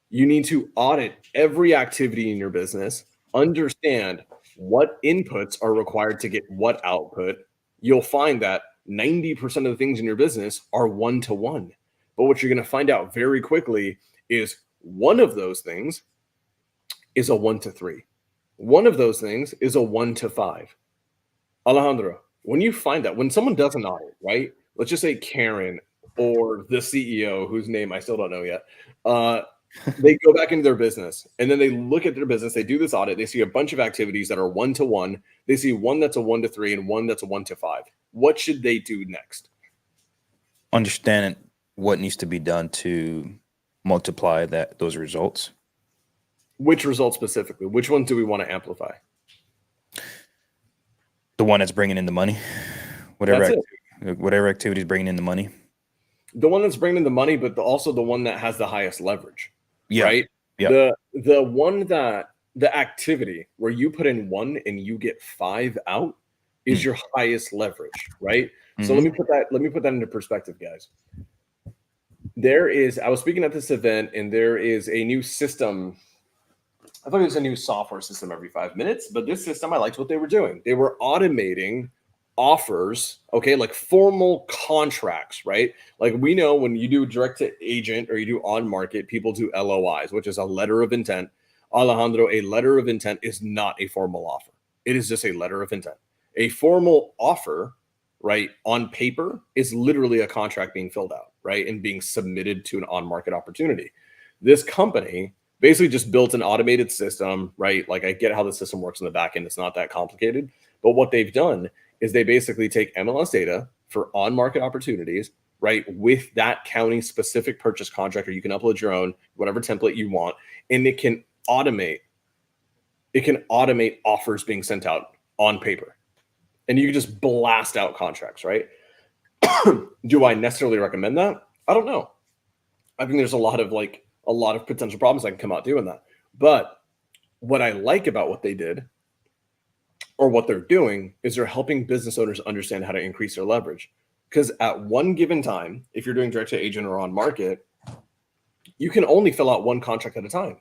You need to audit every activity in your business, understand what inputs are required to get what output. You'll find that 90% of the things in your business are 1-to-1. But what you're going to find out very quickly is one of those things is a 1-to-3. One of those things is a 1-to-5. Alejandro, when you find that, when someone does an audit, right? Let's just say Karen or the CEO, whose name I still don't know yet, they go back into their business and then they look at their business. They do this audit. They see a bunch of activities that are 1-to-1. They see one that's a 1-to-3 and one that's a 1-to-5. What should they do next? Understand what needs to be done to multiply those results. Which results specifically? Which ones do we want to amplify? The one that's bringing in the money. That's Whatever activity is bringing in the money. The one that's bringing in the money, but also the one that has the highest leverage. Yeah. Right? Yeah. The one that the activity where you put in 1 and you get 5 out is your highest leverage, right? So let me put that into perspective, guys. I was speaking at this event and there is a new system. I thought it was a new software system every 5 minutes, but this system, I liked what they were doing. They were automating offers, okay, like formal contracts, right? Like we know when you do direct to agent or you do on market, people do LOIs, which is a letter of intent. Alejandro, a letter of intent is not a formal offer. It is just a letter of intent. A formal offer, right, on paper is literally a contract being filled out, right, and being submitted to an on market opportunity. This company basically just built an automated system, right? Like I get how the system works in the back end. It's not that complicated. But what they've done is they basically take MLS data for on-market opportunities, right? With that county specific purchase contract, or you can upload your own, whatever template you want, and it can automate offers being sent out on paper. And you can just blast out contracts, right? Do I necessarily recommend that? I don't know. I think there's a lot of potential problems that can come out doing that. But what I like about what they did or what they're doing is they're helping business owners understand how to increase their leverage. Because at one given time, if you're doing direct to agent or on market, you can only fill out one contract at a time,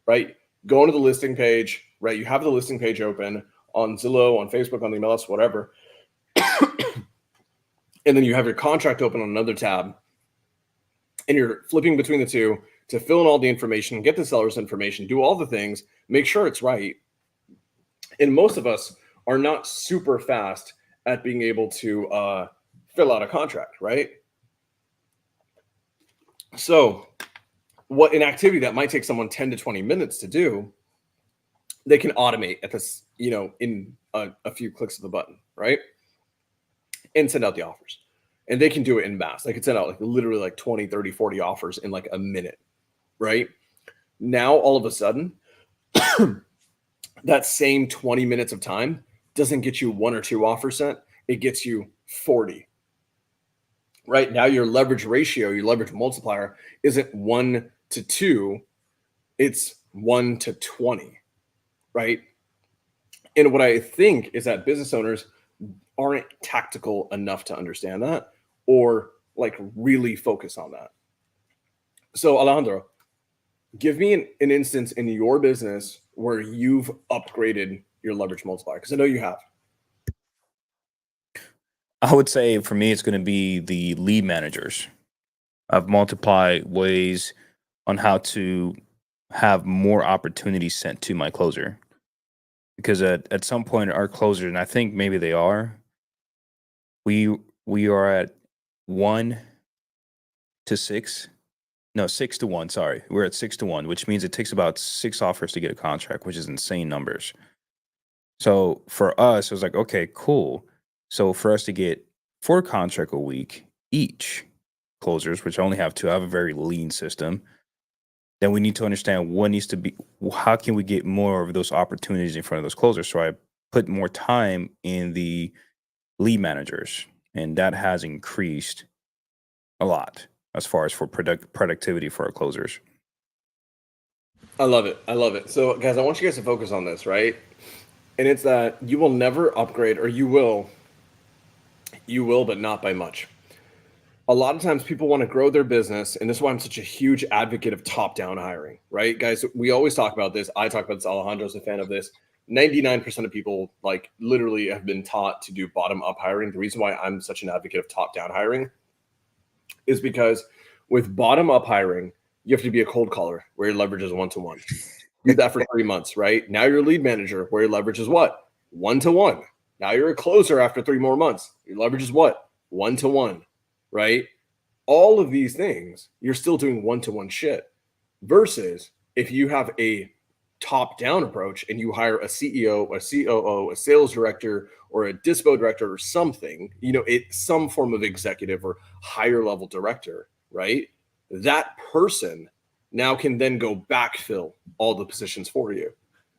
right? Go into the listing page, right? You have the listing page open on Zillow, on Facebook, on the MLS, whatever. And then you have your contract open on another tab and you're flipping between the two to fill in all the information, get the seller's information, do all the things, make sure it's right. And most of us are not super fast at being able to fill out a contract, right? So what an activity that might take someone 10 to 20 minutes to do, they can automate at this, in a few clicks of the button, right? And send out the offers. and they can do it in mass. They could send out like literally like 20, 30, 40 offers in like a minute, right? Now, all of a sudden, that same 20 minutes of time doesn't get you 1 or 2 offers sent. It gets you 40. Right now, your leverage ratio, your leverage multiplier isn't 1 to 2, it's 1 to 20, right? And what I think is that business owners aren't tactical enough to understand that or like really focus on that. So, Alejandro, give me an instance in your business where you've upgraded your leverage multiplier, because I know you have. I would say for me, it's going to be the lead managers. I've multiplied ways on how to have more opportunities sent to my closer. Because at some point, our closers, and I think maybe they are, we are at 1 to 6. No, 6 to 1. Sorry, we're at 6 to 1, which means it takes about 6 offers to get a contract, which is insane numbers. So for us, it was like, okay, cool. So for us to get 4 contract a week each closers, which I only have 2, I have a very lean system. Then we need to understand what needs to be, how can we get more of those opportunities in front of those closers? So I put more time in the lead managers, and that has increased a lot as far as for productivity for our closers. I love it. I love it. So, guys, I want you guys to focus on this, right? And it's that you will never upgrade, or you will, but not by much. A lot of times people want to grow their business, and this is why I'm such a huge advocate of top-down hiring, right? Guys, we always talk about this. I talk about this. Alejandro's a fan of this. 99% of people like literally have been taught to do bottom-up hiring. The reason why I'm such an advocate of top-down hiring is because with bottom-up hiring, you have to be a cold caller where your leverage is 1 to 1. Do that for 3 months, right? Now you're a lead manager where your leverage is what? 1 to 1. Now you're a closer after 3 more months. Your leverage is what? 1 to 1, right? All of these things, you're still doing 1 to 1 shit. Versus if you have a top-down approach and you hire a CEO, a COO, a sales director, or a dispo director or something, some form of executive or higher level director, right? That person now can then go backfill all the positions for you,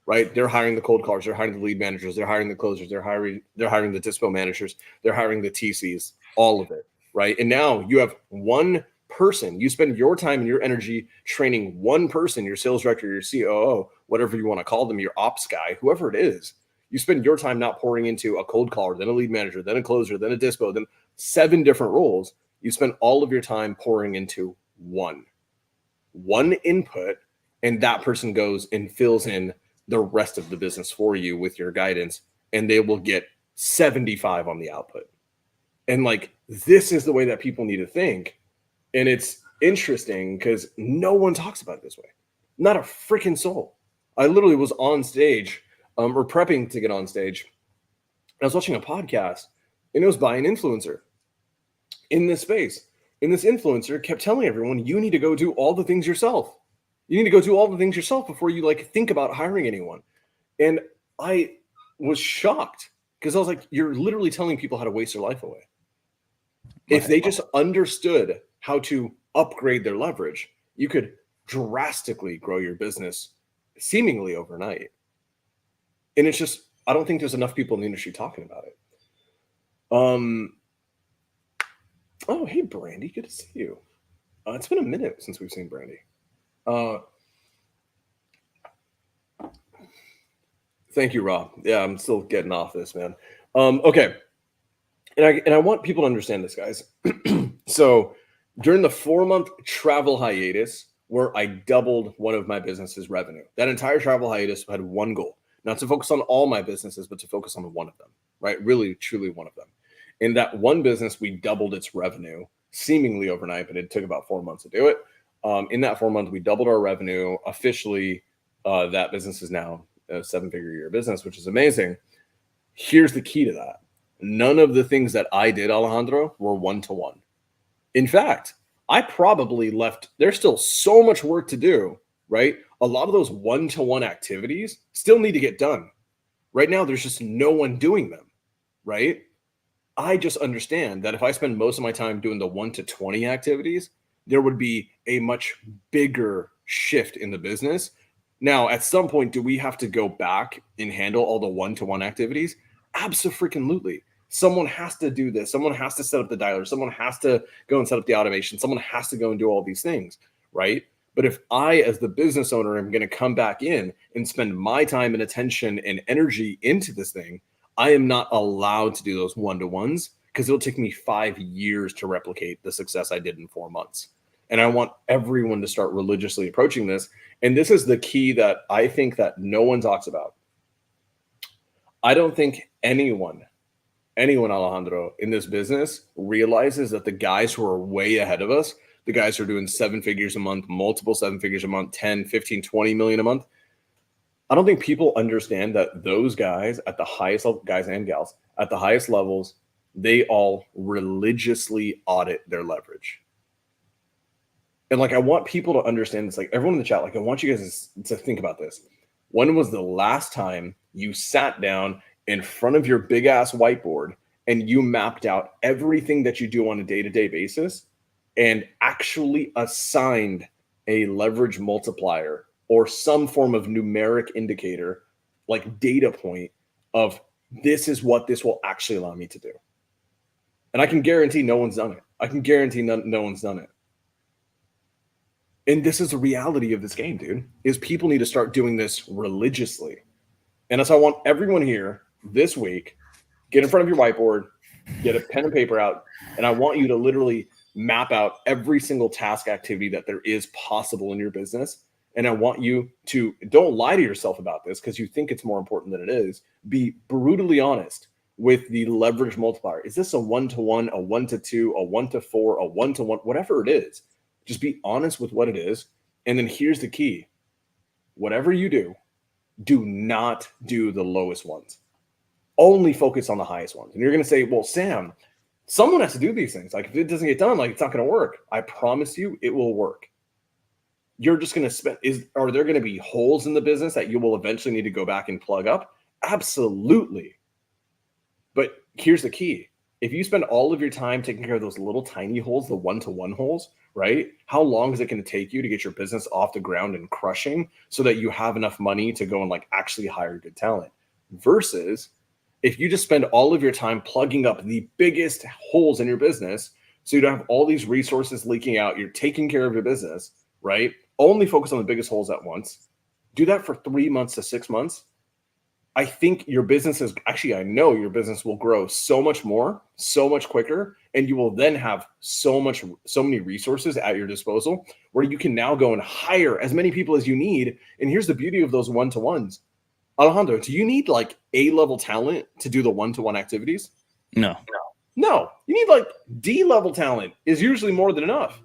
right? They're hiring the cold callers, they're hiring the lead managers, they're hiring the closers, they're hiring the dispo managers, they're hiring the TCs, all of it, right? And now you have one person. You spend your time and your energy training one person, your sales director, your COO, whatever you want to call them, your ops guy, whoever it is. You spend your time not pouring into a cold caller, then a lead manager, then a closer, then a dispo, then 7 different roles. You spend all of your time pouring into one input, and that person goes and fills in the rest of the business for you with your guidance, and they will get 75 on the output. And like, this is the way that people need to think. And it's interesting because no one talks about it this way. Not a freaking soul. I literally was on stage or prepping to get on stage. I was watching a podcast, and it was by an influencer in this space. And this influencer kept telling everyone, you need to go do all the things yourself. You need to go do all the things yourself before you like think about hiring anyone. And I was shocked because I was like, you're literally telling people how to waste their life away. If they just understood how to upgrade their leverage, you could drastically grow your business seemingly overnight. And it's just, I don't think there's enough people in the industry talking about it. Oh, hey, Brandy, good to see you. It's been a minute since we've seen Brandy. Thank you, Rob. Yeah, I'm still getting off this, man. Okay. And I want people to understand this, guys. So during the 4-month travel hiatus, where I doubled one of my business's revenue, that entire travel hiatus had one goal, not to focus on all my businesses, but to focus on one of them, right? Really, truly one of them. In that one business, we doubled its revenue seemingly overnight, but it took about 4 months to do it. In that 4 months, we doubled our revenue. Officially, that business is now a 7-figure year business, which is amazing. Here's the key to that. None of the things that I did, Alejandro, were 1 to 1. In fact, I probably left, there's still so much work to do, right? A lot of those 1 to 1 activities still need to get done. Right now, there's just no one doing them, right? I just understand that if I spend most of my time doing the 1 to 20 activities, there would be a much bigger shift in the business. Now, at some point, do we have to go back and handle all the 1 to 1 activities? Absolutely. Someone has to do this. Someone has to set up the dialer. Someone has to go and set up the automation. Someone has to go and do all these things, right? But if I, as the business owner, am going to come back in and spend my time and attention and energy into this thing, I am not allowed to do those 1 to 1s because it'll take me 5 years to replicate the success I did in 4 months. And I want everyone to start religiously approaching this. And this is the key that I think that no one talks about. I don't think anyone, Alejandro, in this business realizes that the guys who are way ahead of us, the guys who are doing 7 figures a month, multiple 7 figures a month, 10, 15, 20 million a month, I don't think people understand that those guys at the highest level, guys and gals at the highest levels, they all religiously audit their leverage. And like, I want people to understand this, like everyone in the chat, like I want you guys to think about this. When was the last time you sat down in front of your big ass whiteboard and you mapped out everything that you do on a day-to-day basis and actually assigned a leverage multiplier or some form of numeric indicator, like data point of this is what this will actually allow me to do? And I can guarantee no one's done it. I can guarantee no one's done it. And this is the reality of this game, dude, is people need to start doing this religiously. And that's why I want everyone here this week, get in front of your whiteboard, get a pen and paper out, and I want you to literally map out every single task activity that there is possible in your business. And I want you to, don't lie to yourself about this because you think it's more important than it is. Be brutally honest with the leverage multiplier. Is this a 1-to-1, a 1-to-2, a 1-to-4, a 1-to-1, whatever it is? Just be honest with what it is. And then here's the key. Whatever you do, do not do the lowest ones. Only focus on the highest ones. And you're going to say, well, Sam, someone has to do these things. Like if it doesn't get done, like it's not going to work. I promise you it will work. You're just going to spend, are there going to be holes in the business that you will eventually need to go back and plug up? Absolutely. But here's the key. If you spend all of your time taking care of those little tiny holes, the 1-to-1 holes, right? How long is it going to take you to get your business off the ground and crushing so that you have enough money to go and like actually hire good talent? Versus if you just spend all of your time plugging up the biggest holes in your business so you don't have all these resources leaking out, you're taking care of your business, right? Only focus on the biggest holes at once. Do that for 3 months to 6 months. I think your business is actually, I know your business will grow so much more, so much quicker, and you will then have so many resources at your disposal where you can now go and hire as many people as you need. And here's the beauty of those 1-to-1s. Alejandro, do you need like A-level talent to do the 1-to-1 activities? No. No, you need like D-level talent is usually more than enough.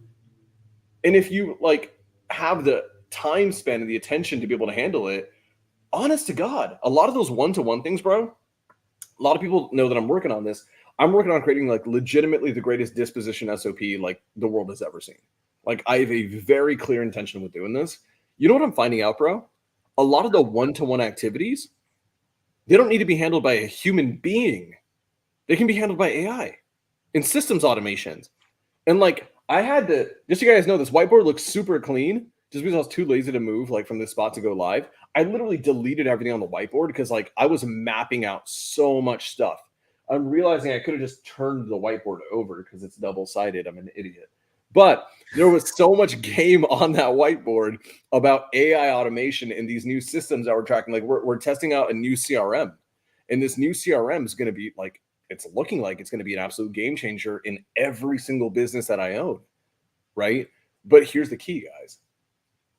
And if you like have the time span and the attention to be able to handle it, honest to God, a lot of those 1-to-1 things, bro, a lot of people know that I'm working on this. I'm working on creating like legitimately the greatest disposition SOP like the world has ever seen. Like I have a very clear intention with doing this. You know what I'm finding out, bro? A lot of the 1-to-1 activities, they don't need to be handled by a human being. They can be handled by AI and systems automations. And like I had to, just so you guys know, this whiteboard looks super clean just because I was too lazy to move like from this spot to go live. I literally deleted everything on the whiteboard because like I was mapping out so much stuff. I'm realizing I could have just turned the whiteboard over because it's double-sided. I'm an idiot. But there was so much game on that whiteboard about AI automation and these new systems that we're tracking. Like we're testing out a new CRM. And this new CRM is going to be like, it's looking like it's going to be an absolute game changer in every single business that I own, right? But here's the key, guys.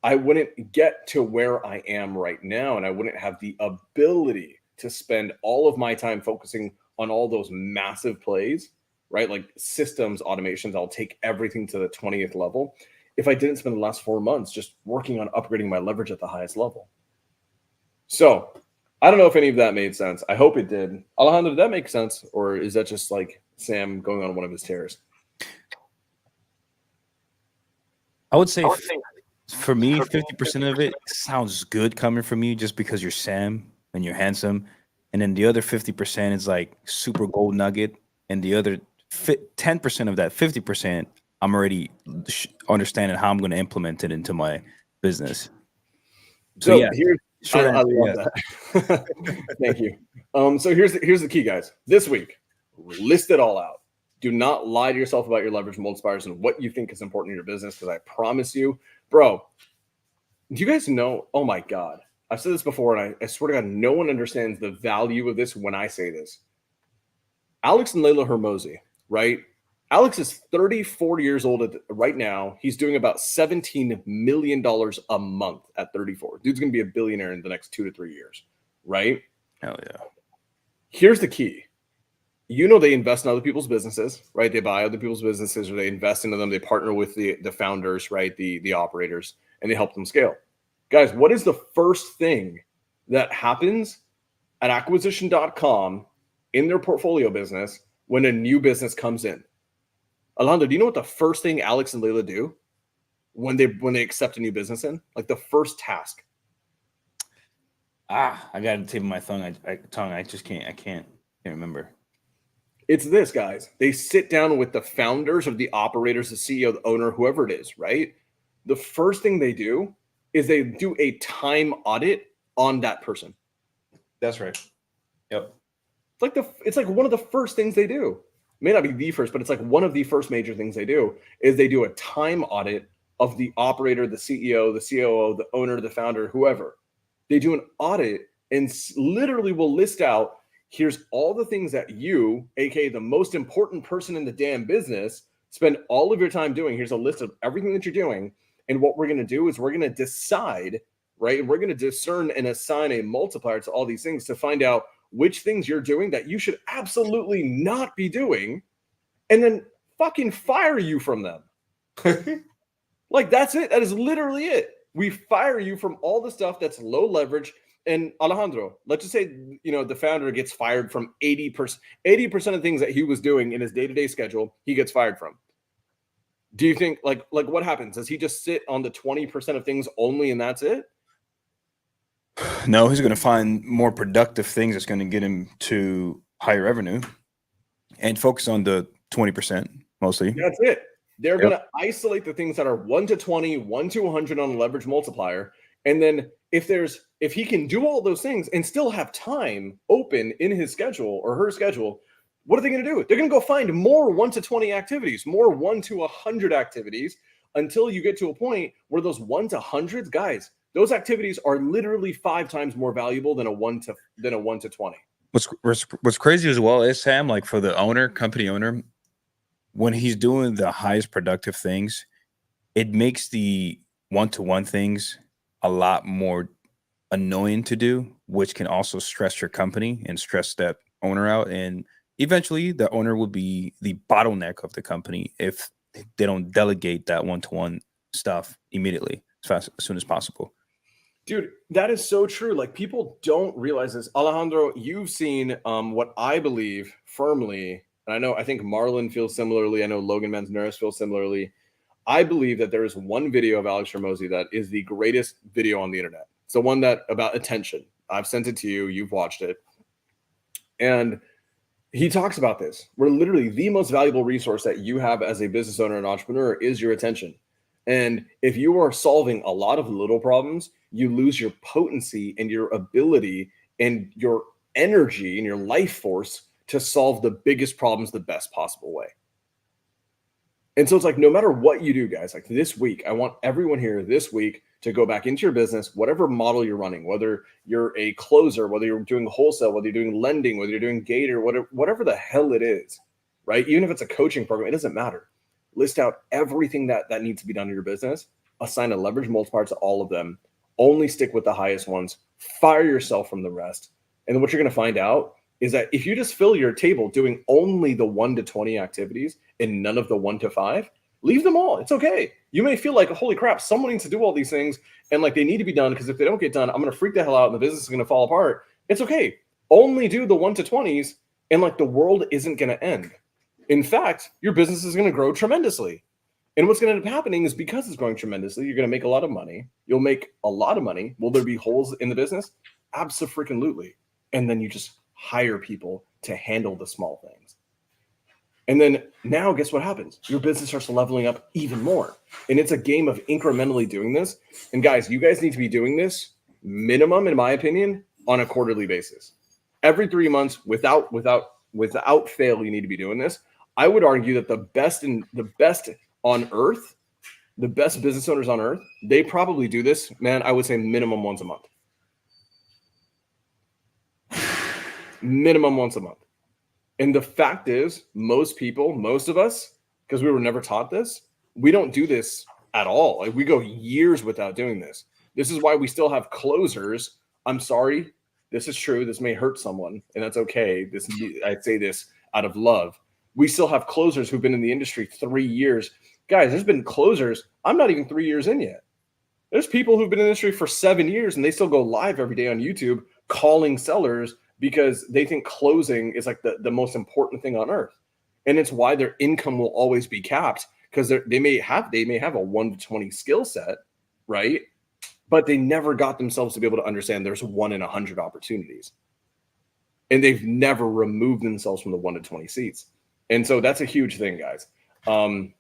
I wouldn't get to where I am right now, and I wouldn't have the ability to spend all of my time focusing on all those massive plays, right? Like systems, automations, I'll take everything to the 20th level if I didn't spend the last 4 months just working on upgrading my leverage at the highest level. So I don't know if any of that made sense. I hope it did. Alejandro, did that make sense? Or is that just like Sam going on one of his tears? I would say for me, 50% of it sounds good coming from you just because you're Sam and you're handsome. And then the other 50% is like super gold nugget and the other 10% of that 50%, I'm already understanding how I'm going to implement it into my business. So yeah, I answer, love that. Thank you. So here's the key, guys. This week, list it all out. Do not lie to yourself about your leverage multipliers and what you think is important in your business, because I promise you, bro, do you guys know? Oh my God. I've said this before, and I swear to God, no one understands the value of this when I say this. Alex and Layla Hermosi, right? Alex is 34 years old right now. He's doing about $17 million a month at 34. Dude's going to be a billionaire in the next 2 to 3 years, right? Hell yeah. Here's the key. You know, they invest in other people's businesses, right? They buy other people's businesses, or they invest into them. They partner with the founders, right? The operators, and they help them scale. Guys, what is the first thing that happens at acquisition.com in their portfolio business when a new business comes in? Alejandro, do you know what the first thing Alex and Layla do when they accept a new business in? Like the first task. I got the tip of my tongue. I just can't remember. It's this, guys. They sit down with the founders or the operators, the CEO, the owner, whoever it is, right? The first thing they do is they do a time audit on that person. That's right. Yep. It's like one of the first things they do. It may not be the first, but it's like one of the first major things they do is they do a time audit of the operator, the CEO, the COO, the owner, the founder, whoever. They do an audit and literally will list out, here's all the things that you, aka the most important person in the damn business, spend all of your time doing. Here's a list of everything that you're doing. And what we're going to do is we're going to decide, right? And we're going to discern and assign a multiplier to all these things to find out which things you're doing that you should absolutely not be doing, and then fucking fire you from them. Like, that's it. That is literally it. We fire you from all the stuff that's low leverage. And Alejandro, let's just say, you know, the founder gets fired from 80% of things that he was doing in his day-to-day schedule, he gets fired from. Do you think, like what happens? Does he just sit on the 20% of things only and that's it? No, he's going to find more productive things that's going to get him to higher revenue and focus on the 20% mostly. That's it. They're going to isolate the things that are 1 to 20, 1 to 100 on a leverage multiplier. And then if he can do all those things and still have time open in his schedule or her schedule, what are they going to do? They're going to go find more 1 to 20 activities, more 1 to 100 activities, until you get to a point where those 1 to hundreds, guys, those activities are literally 5 times more valuable than a 1 to 20. What's crazy as well is, Sam, like for the company owner, when he's doing the highest productive things, it makes the 1-to-1 things a lot more annoying to do, which can also stress your company and stress that owner out. And eventually the owner will be the bottleneck of the company if they don't delegate that 1-to-1 stuff immediately as soon as possible. Dude, that is so true. Like, people don't realize this. Alejandro, you've seen what I believe firmly, and I think Marlon feels similarly. I know Logan Manzanares feels similarly. I believe that there is one video of Alex Hormozi that is the greatest video on the internet. It's the one that about attention. I've sent it to you. You've watched it. And he talks about this. Where literally the most valuable resource that you have as a business owner and entrepreneur is your attention. And if you are solving a lot of little problems, you lose your potency and your ability and your energy and your life force to solve the biggest problems the best possible way. And so it's like, no matter what you do, guys, like this week, I want everyone here this week to go back into your business, whatever model you're running, whether you're a closer, whether you're doing wholesale, whether you're doing lending, whether you're doing Gator, whatever the hell it is, right? Even if it's a coaching program, it doesn't matter. List out everything that needs to be done in your business, assign a leverage multiplier to all of them, only stick with the highest ones, fire yourself from the rest. And then what you're going to find out is that if you just fill your table doing only the 1 to 20 activities and none of the 1 to 5, leave them all. It's okay. You may feel like, holy crap, someone needs to do all these things and like they need to be done, because if they don't get done, I'm going to freak the hell out and the business is going to fall apart. It's okay. Only do the 1 to 20s and like the world isn't going to end. In fact, your business is going to grow tremendously. And what's going to end up happening is, because it's growing tremendously, you're going to make a lot of money. You'll make a lot of money. Will there be holes in the business? Absolutely. And then you just hire people to handle the small things. And then now, guess what happens? Your business starts leveling up even more. And it's a game of incrementally doing this. And guys, you guys need to be doing this minimum, in my opinion, on a quarterly basis. Every 3 months, without fail, you need to be doing this. I would argue that the best on earth, the best business owners on earth, they probably do this, man, I would say minimum once a month. Minimum once a month. And the fact is, most people, most of us, because we were never taught this, we don't do this at all. Like, we go years without doing this. This is why we still have closers. I'm sorry, this is true. This may hurt someone, and that's okay. I say this out of love. We still have closers who've been in the industry 3 years. Guys, there's been closers. I'm not even 3 years in yet. There's people who've been in the industry for 7 years, and they still go live every day on YouTube calling sellers because they think closing is like the most important thing on earth. And it's why their income will always be capped, because they may have a 1 to 20 skill set, right? But they never got themselves to be able to understand there's 1 in 100 opportunities. And they've never removed themselves from the 1 to 20 seats. And so that's a huge thing, guys. I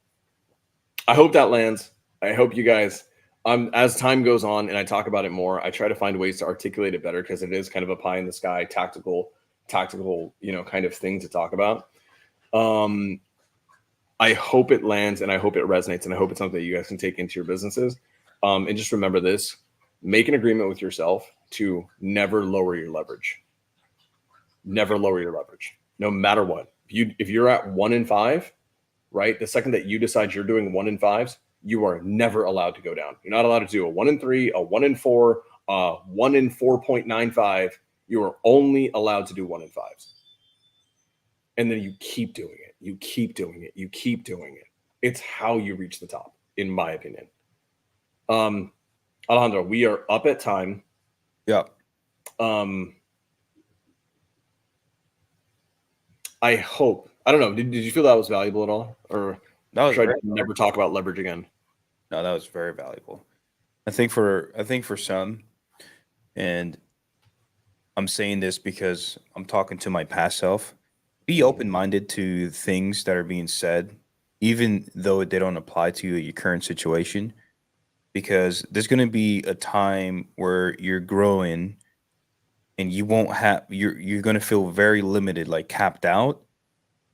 hope that lands. I hope you guys, as time goes on and I talk about it more, I try to find ways to articulate it better, because it is kind of a pie in the sky, tactical, kind of thing to talk about. I hope it lands, and I hope it resonates, and I hope it's something that you guys can take into your businesses. And just remember this: make an agreement with yourself to never lower your leverage. Never lower your leverage, no matter what. If you're at 1 in 5, right? The second that you decide you're doing 1 in 5s, you are never allowed to go down. You're not allowed to do a 1 in 3, a 1 in 4, 1 in 4.95. You are only allowed to do 1 in 5s. And then you keep doing it. You keep doing it. You keep doing it. It's how you reach the top, in my opinion. Alejandro, we are up at time. Yeah. I hope. I don't know. Did you feel that was valuable at all, or should I never talk about leverage again? No, that was very valuable. I think for some, and I'm saying this because I'm talking to my past self, be open-minded to things that are being said, even though they don't apply to your current situation, because there's going to be a time where you're growing and you won't have, you're going to feel very limited, like capped out.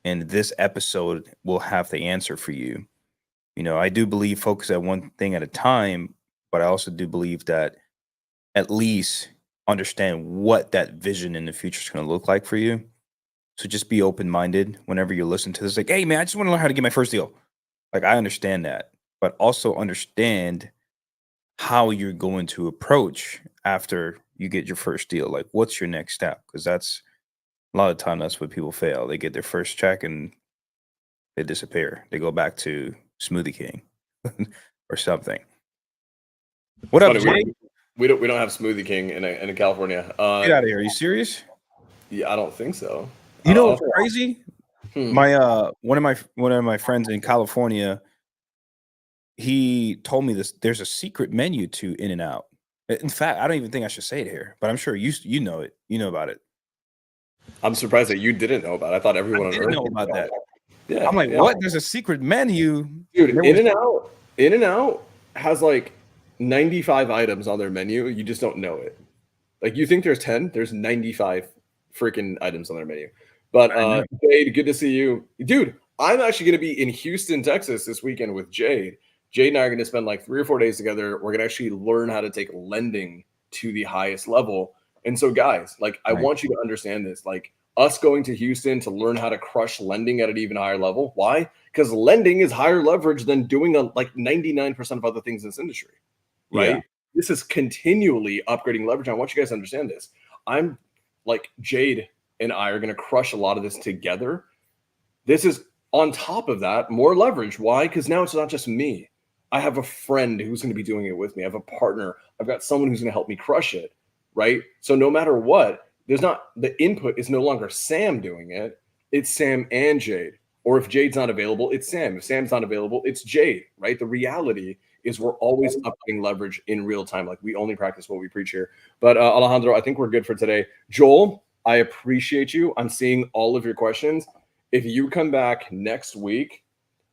And this episode will have the answer for you. You know, I do believe focus at one thing at a time, but I also do believe that at least understand what that vision in the future is going to look like for you. So just be open-minded whenever you listen to this. Like, hey, man, I just want to learn how to get my first deal. Like, I understand that, but also understand how you're going to approach after you get your first deal. Like, what's your next step? Because that's a lot of time, that's what people fail. They get their first check and they disappear. They go back to Smoothie King or something. What up, Jay? We don't have Smoothie King in California. Get out of here. Are you serious? Yeah, I don't think so. You know what's crazy? My one of my friends in California, he told me this. There's a secret menu to In-N-Out. In fact, I don't even think I should say it here, but I'm sure you know it. You know about it. I'm surprised that you didn't know about it. I thought everyone on Earth know about that. Yeah, I'm like, what? There's a secret menu, dude. In-N-Out has like 95 items on their menu. You just don't know it. Like, you think there's 10, there's 95 freaking items on their menu. But Jade, good to see you, dude. I'm actually going to be in Houston, Texas this weekend with Jade. Jade and I are going to spend like 3 or 4 days together. We're going to actually learn how to take lending to the highest level. And so, guys, like, I want you to understand this. Like, us going to Houston to learn how to crush lending at an even higher level. Why? Because lending is higher leverage than doing like 99% of other things in this industry, right? Yeah. This is continually upgrading leverage. I want you guys to understand this. I'm like, Jade and I are going to crush a lot of this together. This is on top of that, more leverage. Why? Because now it's not just me. I have a friend who's going to be doing it with me. I have a partner. I've got someone who's going to help me crush it, right? So no matter what, the input is no longer Sam doing it. It's Sam and Jade. Or if Jade's not available, it's Sam. If Sam's not available, it's Jade, right? The reality is we're always upping leverage in real time. Like, we only practice what we preach here. But Alejandro, I think we're good for today. Joel, I appreciate you. I'm seeing all of your questions. if you come back next week,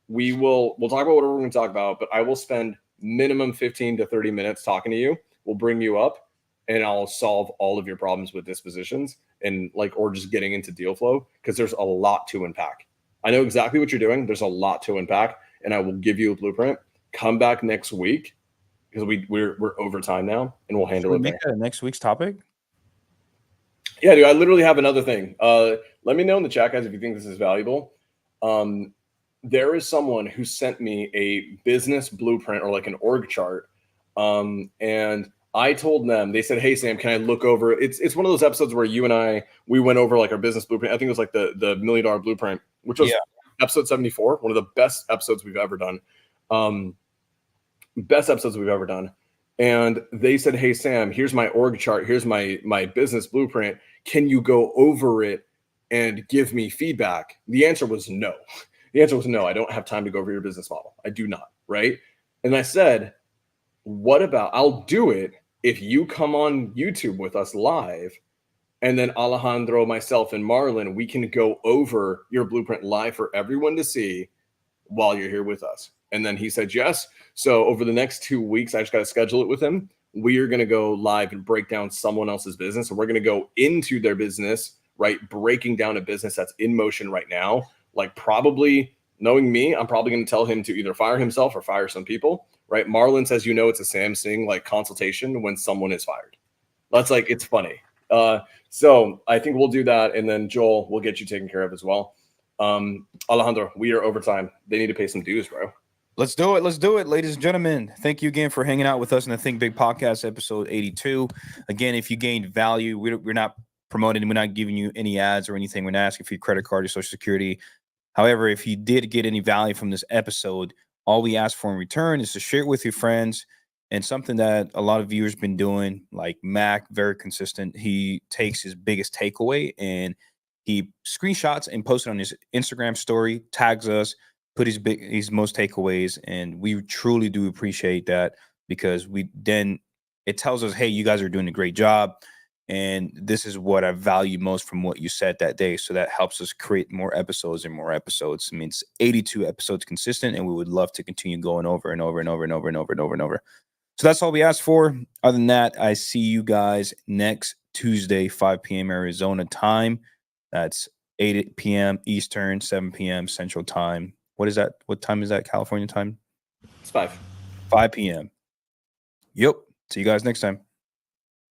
we'll talk about whatever we're going to talk about, but I will spend minimum 15 to 30 minutes talking to you. We'll bring you up and I'll solve all of your problems with dispositions and or just getting into deal flow, because there's a lot to unpack. I know exactly what you're doing. There's a lot to unpack, and I will give you a blueprint. Come back next week, because we're over time now, and we'll handle Should we it make there. that next week's topic? Yeah, dude, I literally have another thing. Let me know in the chat, guys, if you think this is valuable. There is someone who sent me a business blueprint, or like an org chart. And I told them, they said, "Hey, Sam, can I look over?" It's one of those episodes where you and we went over like our business blueprint. I think it was like the $1 million blueprint, which was episode 74, one of the best episodes we've ever done. Best episodes we've ever done. And they said, "Hey, Sam, here's my org chart. Here's my business blueprint. Can you go over it and give me feedback?" The answer was no. The answer was no. I don't have time to go over your business model. I do not. Right. And I said, what about, I'll do it if you come on YouTube with us live, and then Alejandro, myself, and Marlon, we can go over your blueprint live for everyone to see while you're here with us. And then he said yes. So over the next 2 weeks, I just got to schedule it with him. We are going to go live and break down someone else's business. And we're going to go into their business, right? Breaking down a business that's in motion right now. Like, probably, knowing me, I'm probably going to tell him to either fire himself or fire some people, right? Marlon says, it's a Samsung like consultation when someone is fired. That's like, it's funny. So I think we'll do that. And then Joel, we'll get you taken care of as well. Alejandro, we are over time. They need to pay some dues, bro. Let's do it. Let's do it, ladies and gentlemen. Thank you again for hanging out with us in the Think Big Podcast, episode 82. Again, if you gained value, we're not promoting, we're not giving you any ads or anything. We're not asking for your credit card or social security. However, if you did get any value from this episode, all we ask for in return is to share it with your friends. And something that a lot of viewers been doing, like Mac, very consistent. He takes his biggest takeaway and he screenshots and posts it on his Instagram story, tags us, put his most takeaways, and we truly do appreciate that, because it tells us, hey, you guys are doing a great job, and this is what I value most from what you said that day. So that helps us create more episodes and more episodes. I mean, it's 82 episodes consistent, and we would love to continue going over and over and over and over and over and over and over. So that's all we asked for. Other than that, I see you guys next Tuesday, 5 p.m. Arizona time. That's 8 p.m. Eastern, 7 p.m. Central time. What is that? What time is that? California time? It's 5 p.m. Yep. See you guys next time.